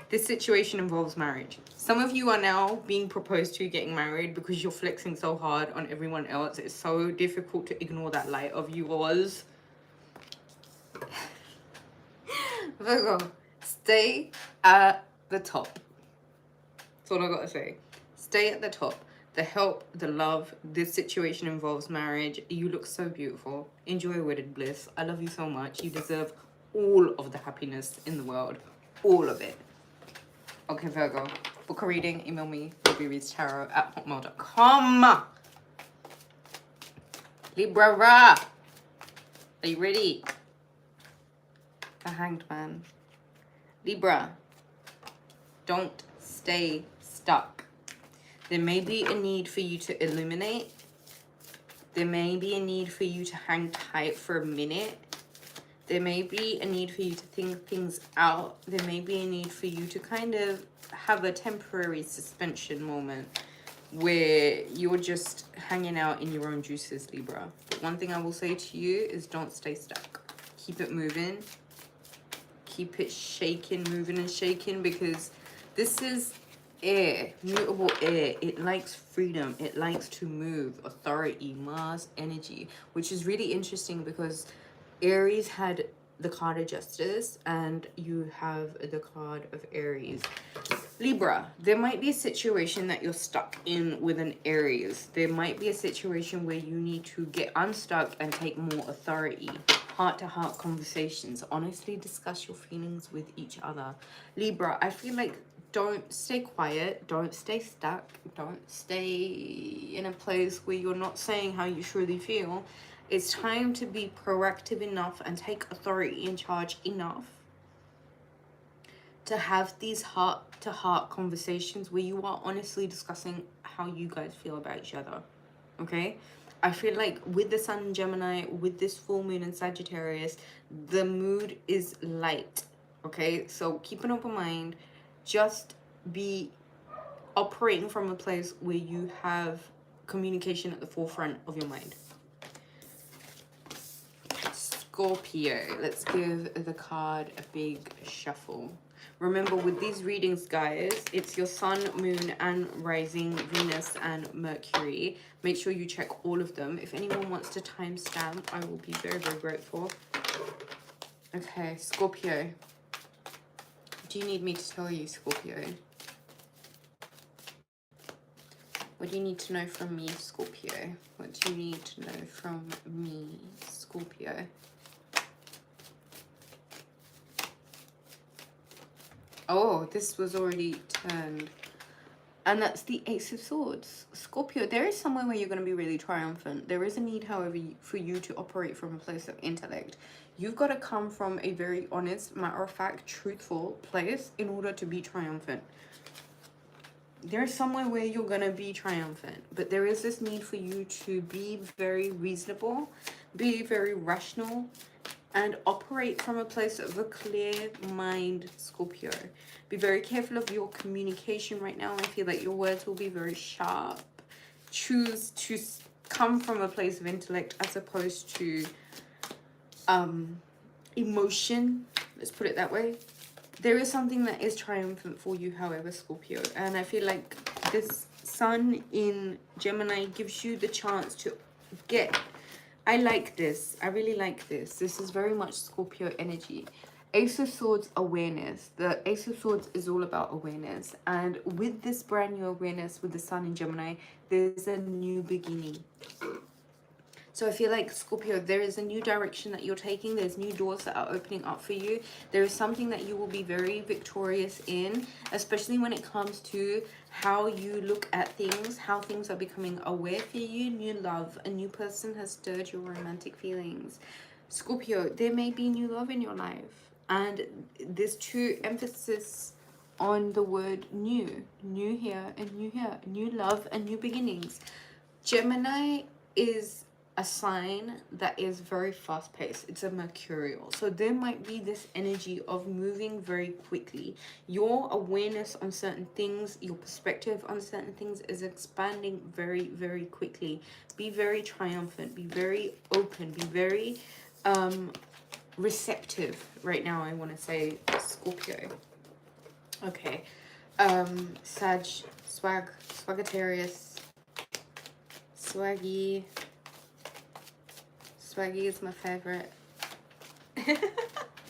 This situation involves marriage. Some of you are now being proposed to getting married because you're flexing so hard on everyone else. It's so difficult to ignore that light of yours. Virgo, stay at the top. That's all I gotta say. Stay at the top. The help, the love, this situation involves marriage. You look so beautiful. Enjoy wedded bliss. I love you so much. You deserve all of the happiness in the world. All of it. Okay, Virgo. Book a reading. Email me, rubyreadstarot@hotmail.com. Libra. Are you ready? The Hanged Man. Libra. Don't stay stuck. There may be a need for you to illuminate. There may be a need for you to hang tight for a minute. There may be a need for you to think things out. There may be a need for you to kind of have a temporary suspension moment where you're just hanging out in your own juices, Libra. But one thing I will say to you is don't stay stuck. Keep it moving. Keep it shaking, moving and shaking, because this is air, mutable air. It likes freedom. It likes to move. Authority, Mars energy, which is really interesting because Aries had the card of Justice and you have the card of Aries. Libra, there might be a situation that you're stuck in with an Aries. There might be a situation where you need to get unstuck and take more authority. Heart-to-heart conversations. Honestly discuss your feelings with each other. Libra, I feel like don't stay quiet. Don't stay stuck. Don't stay in a place where you're not saying how you truly feel. It's time to be proactive enough and take authority in charge enough to have these heart-to-heart conversations where you are honestly discussing how you guys feel about each other. Okay? I feel like with the Sun in Gemini, with this full moon in Sagittarius, the mood is light. Okay? So keep an open mind. Just be operating from a place where you have communication at the forefront of your mind. Scorpio, let's give the card a big shuffle. Remember, with these readings, guys, it's your sun, moon, and rising, Venus, and Mercury. Make sure you check all of them. If anyone wants to timestamp, I will be very, very grateful. Okay, Scorpio. Do you need me to tell you, Scorpio? What do you need to know from me, Scorpio? What do you need to know from me, Scorpio? Oh, this was already turned. And that's the Ace of Swords. Scorpio, there is somewhere where you're going to be really triumphant. There is a need, however, for you to operate from a place of intellect. You've got to come from a very honest, matter-of-fact, truthful place in order to be triumphant. There is somewhere where you're going to be triumphant. But there is this need for you to be very reasonable, be very rational, and operate from a place of a clear mind, Scorpio. Be very careful of your communication right now. I feel like your words will be very sharp. Choose to come from a place of intellect as opposed to emotion. Let's put it that way. There is something that is triumphant for you, however, Scorpio. And I feel like this sun in Gemini gives you the chance to get... I like this. I really like this. This is very much Scorpio energy. Ace of Swords, awareness. The Ace of Swords is all about awareness. And with this brand new awareness, with the sun in Gemini, there's a new beginning. So I feel like, Scorpio, there is a new direction that you're taking. There's new doors that are opening up for you. There is something that you will be very victorious in, especially when it comes to how you look at things, how things are becoming aware for you. New love, a new person has stirred your romantic feelings. Scorpio, there may be new love in your life. And there's two emphasis on the word new. New here and new here. New love and new beginnings. Gemini is a sign that is very fast-paced. It's a mercurial, so there might be this energy of moving very quickly. Your awareness on certain things, your perspective on certain things is expanding very, very quickly. Be very triumphant, be very open, be very receptive right now, I want to say, Scorpio. Okay, Sag, Swagitarius, Swaggy. Swaggy is my favorite.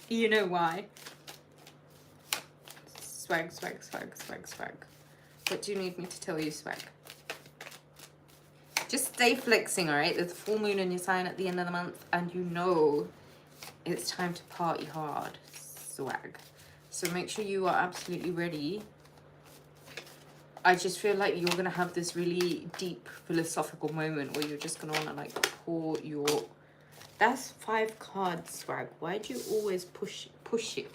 You know why? Swag, swag, swag, swag, swag. What do you need me to tell you, swag? Just stay flexing, alright? There's a full moon in your sign at the end of the month, and you know it's time to party hard. Swag. So make sure you are absolutely ready. I just feel like you're going to have this really deep philosophical moment where you're just going to want to like pour your... That's 5 cards, swag. Why do you always push it?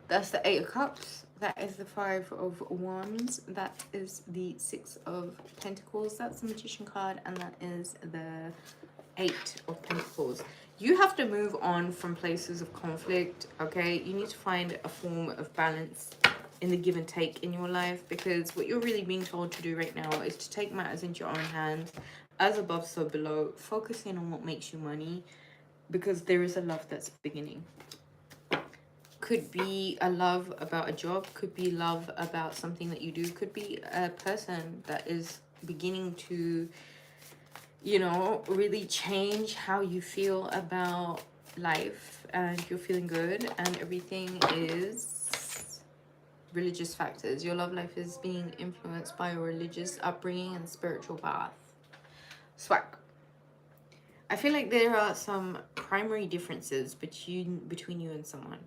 That's the 8 of Cups. That is the 5 of Wands. That is the 6 of Pentacles. That's the Magician card. And that is the 8 of Pentacles. You have to move on from places of conflict, okay? You need to find a form of balance in the give and take in your life, because what you're really being told to do right now is to take matters into your own hands. As above, so below. Focusing on what makes you money, because there is a love that's beginning. Could be a love about a job, could be love about something that you do, could be a person that is beginning to, you know, really change how you feel about life, and you're feeling good, and everything is religious factors. Your love life is being influenced by your religious upbringing and spiritual path. Swag. I feel like there are some primary differences between you and someone.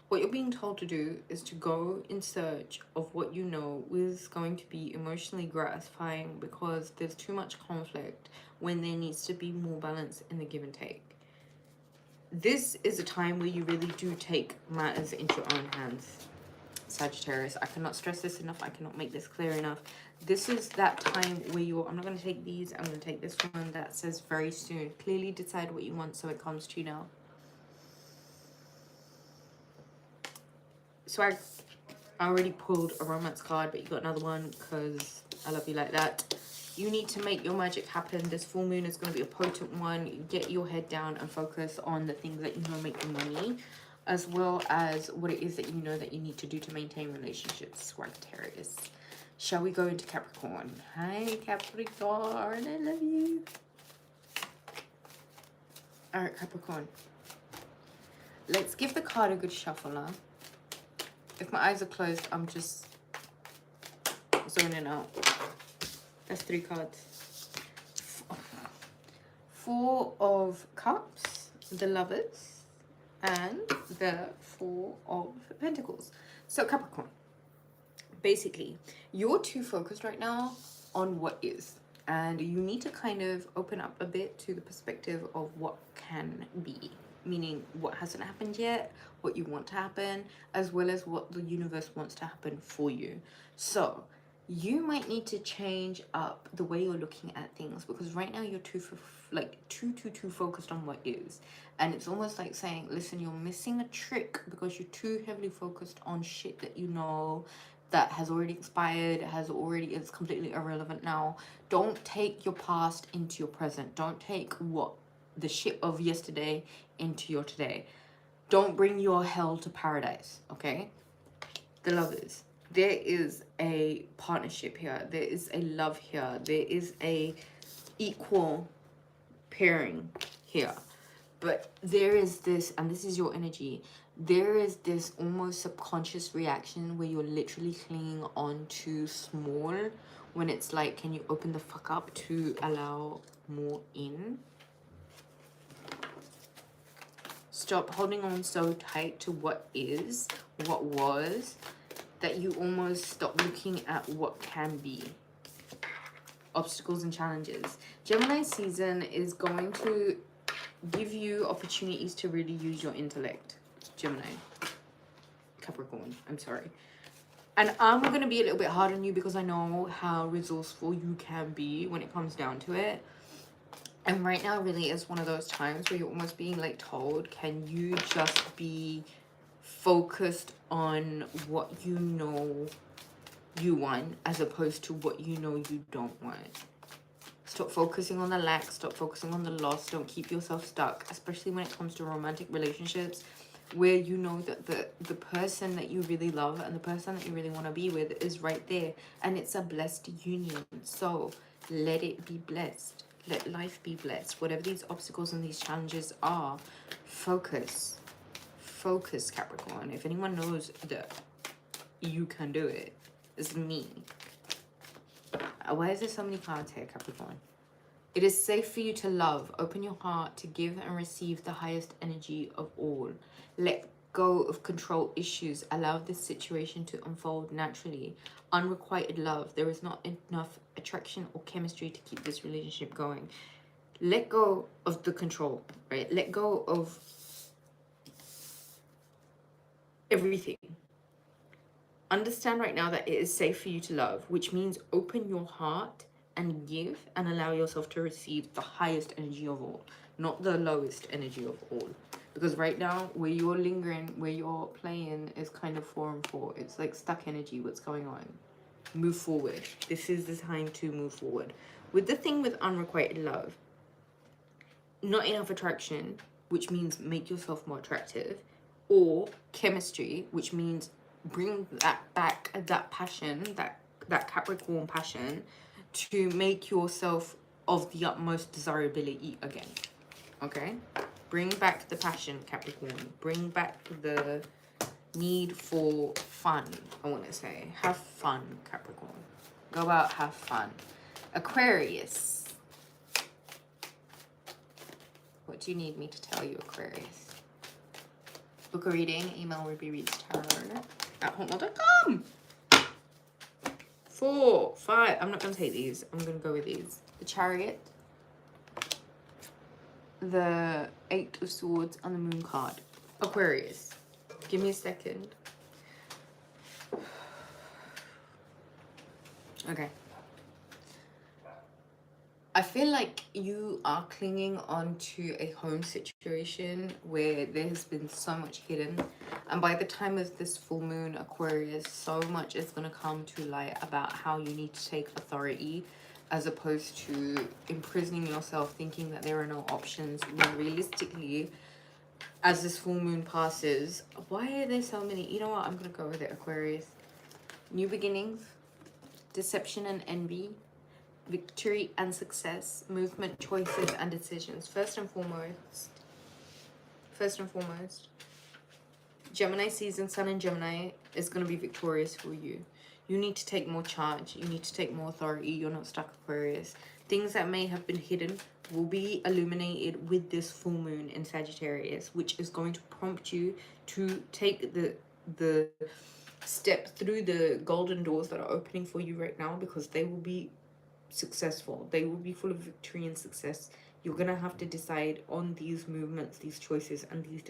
What you're being told to do is to go in search of what you know is going to be emotionally gratifying, because there's too much conflict when there needs to be more balance in the give and take. This is a time where you really do take matters into your own hands, Sagittarius. I cannot stress this enough. I cannot make this clear enough. This is that time where you're... I'm not going to take these. I'm going to take this one that says very soon. Clearly decide what you want so it comes to you now. Swag. I already pulled a romance card, but you got another one because I love you like that. You need to make your magic happen. This full moon is going to be a potent one. Get your head down and focus on the things that you know make you money, as well as what it is that you know that you need to do to maintain relationships, Sagittarius. Shall we go into Capricorn? Hi, Capricorn. I love you. All right, Capricorn. Let's give the card a good shuffle, huh? If my eyes are closed, I'm just zoning out. That's 3 cards. 4 of Cups, the Lovers, and the 4 of Pentacles. So Capricorn, basically, you're too focused right now on what is. And you need to kind of open up a bit to the perspective of what can be. Meaning what hasn't happened yet, what you want to happen, as well as what the universe wants to happen for you. So you might need to change up the way you're looking at things, because right now you're too focused on what is. And it's almost like saying, listen, you're missing a trick because you're too heavily focused on shit that you know that has already expired, is completely irrelevant now. Don't take your past into your present. Don't take what the shit of yesterday into your today. Don't bring your hell to paradise, okay? The Lovers. There is a partnership here. There is a love here. There is a equal pairing here. But there is this, and this is your energy, there is this almost subconscious reaction where you're literally clinging on to small, when it's like, can you open the fuck up to allow more in? Stop holding on so tight to what is, what was, that you almost stop looking at what can be. Obstacles and challenges. Gemini season is going to give you opportunities to really use your intellect. Gemini. Capricorn, I'm sorry. And I'm going to be a little bit hard on you because I know how resourceful you can be when it comes down to it. And right now really is one of those times where you're almost being like told, can you just be focused on what you know you want as opposed to what you know you don't want. Stop focusing on the lack, stop focusing on the loss. Don't keep yourself stuck, especially when it comes to romantic relationships where you know that the person that you really love and the person that you really want to be with is right there, and it's a blessed union. So let it be blessed. Let life be blessed. Whatever these obstacles and these challenges are, focus. Focus, Capricorn. If anyone knows that you can do it, it's me. Why is there so many cards here, Capricorn? It is safe for you to love. Open your heart to give and receive the highest energy of all. Let go of control issues. Allow this situation to unfold naturally. Unrequited love. There is not enough attraction or chemistry to keep this relationship going. Let go of the control, right? Let go of everything. Understand right now that it is safe for you to love, which means open your heart and give and allow yourself to receive the highest energy of all, not the lowest energy of all. Because right now, where you're lingering, where you're playing is kind of 4 and 4. It's like stuck energy. What's going on? Move forward. This is the time to move forward. With the thing with unrequited love, not enough attraction, which means make yourself more attractive, or chemistry, which means bring that back, that passion, that Capricorn passion, to make yourself of the utmost desirability again. Okay? Bring back the passion, Capricorn. Bring back the need for fun, I want to say. Have fun, Capricorn. Go out, have fun. Aquarius. What do you need me to tell you, Aquarius? Book a reading, email Ruby Reads Tarot @hotmail.com. 4, 5. I'm not going to take these. I'm going to go with these. The Chariot, the 8 of Swords, and the Moon card. Aquarius. Give me a second. Okay. I feel like you are clinging on to a home situation where there has been so much hidden. And by the time of this full moon, Aquarius, so much is going to come to light about how you need to take authority, as opposed to imprisoning yourself thinking that there are no options, when realistically, as this full moon passes, why are there so many? You know what? I'm going to go with it, Aquarius. New beginnings, deception and envy, victory and success, movement, choices and decisions. First and foremost, Gemini season, Sun in Gemini is going to be victorious for you. You need to take more charge. You need to take more authority. You're not stuck, Aquarius. Things that may have been hidden will be illuminated with this full moon in Sagittarius, which is going to prompt you to take the step through the golden doors that are opening for you right now, because they will be successful. They will be full of victory and success. You're going to have to decide on these movements, these choices, and these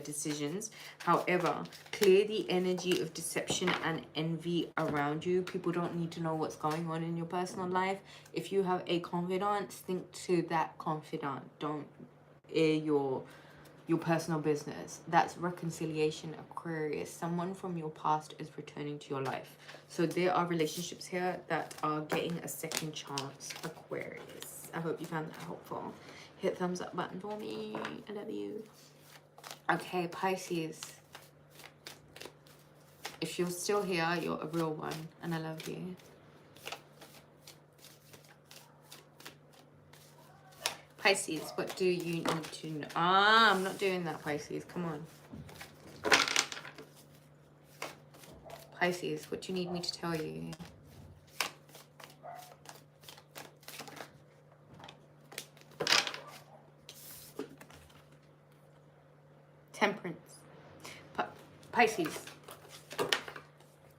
decisions. However, clear the energy of deception and envy around you. People don't need to know what's going on in your personal life. If you have a confidant, think to that confidant. Don't air your personal business. That's reconciliation, Aquarius. Someone from your past is returning to your life. So there are relationships here that are getting a second chance, Aquarius. I hope you found that helpful. Hit thumbs up button for me. I love you. Okay, Pisces. If you're still here, you're a real one, and I love you. Pisces, what do you need to know? Ah, I'm not doing that, Pisces. Come on. Pisces, what do you need me to tell you? Temperance. Pisces.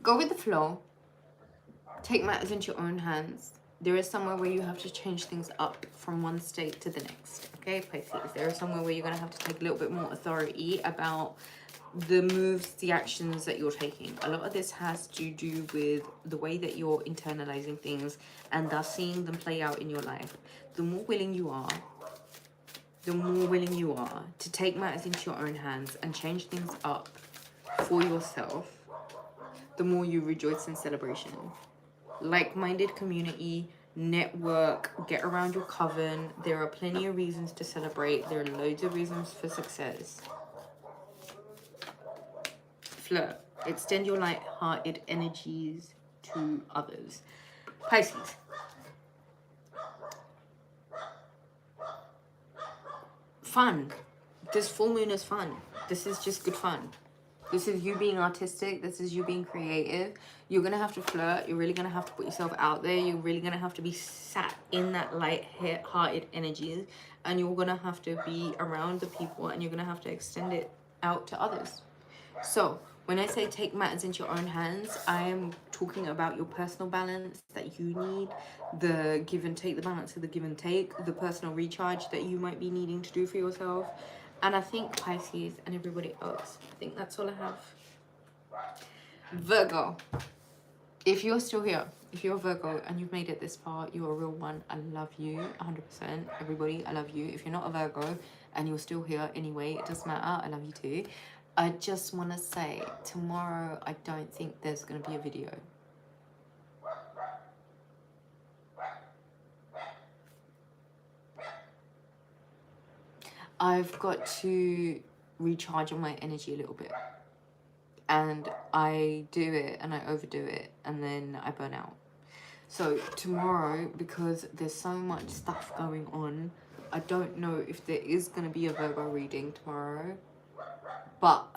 Go with the flow. Take matters into your own hands. There is somewhere where you have to change things up from one state to the next. Okay, Pisces. There is somewhere where you're going to have to take a little bit more authority about the moves, the actions that you're taking. A lot of this has to do with the way that you're internalizing things and thus seeing them play out in your life. The more willing you are to take matters into your own hands and change things up for yourself, the more you rejoice in celebration. Like-minded community, network, get around your coven. There are plenty of reasons to celebrate. There are loads of reasons for success. Flirt. Extend your light-hearted energies to others. Pisces. Fun. This full moon is fun. This is just good fun. This is you being artistic. This is you being creative. You're going to have to flirt. You're really going to have to put yourself out there. You're really going to have to be sat in that light-hearted energy. And you're going to have to be around the people. And you're going to have to extend it out to others. So when I say take matters into your own hands, I am talking about your personal balance that you need. The give and take, the balance of the give and take. The personal recharge that you might be needing to do for yourself. And I think Pisces and everybody else, I think that's all I have. Virgo. If you're still here, if you're a Virgo and you've made it this far, you're a real one. I love you 100%. Everybody, I love you. If you're not a Virgo and you're still here anyway, it doesn't matter. I love you too. I just want to say, tomorrow, I don't think there's going to be a video. I've got to recharge on my energy a little bit. And I do it and I overdo it and then I burn out. So tomorrow, because there's so much stuff going on, I don't know if there is going to be a Virgo reading tomorrow. But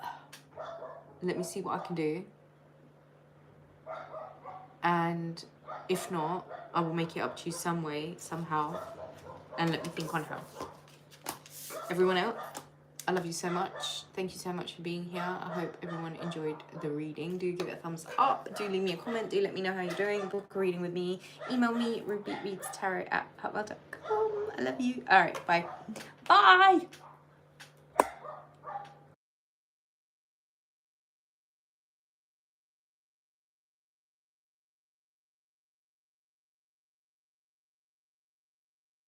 let me see what I can do. And if not, I will make it up to you some way, somehow. And let me think on how. Everyone else, I love you so much. Thank you so much for being here. I hope everyone enjoyed the reading. Do give it a thumbs up. Do leave me a comment. Do let me know how you're doing. Book a reading with me. Email me, rubyreadstarot@hotmail.com. I love you. All right, bye. Bye.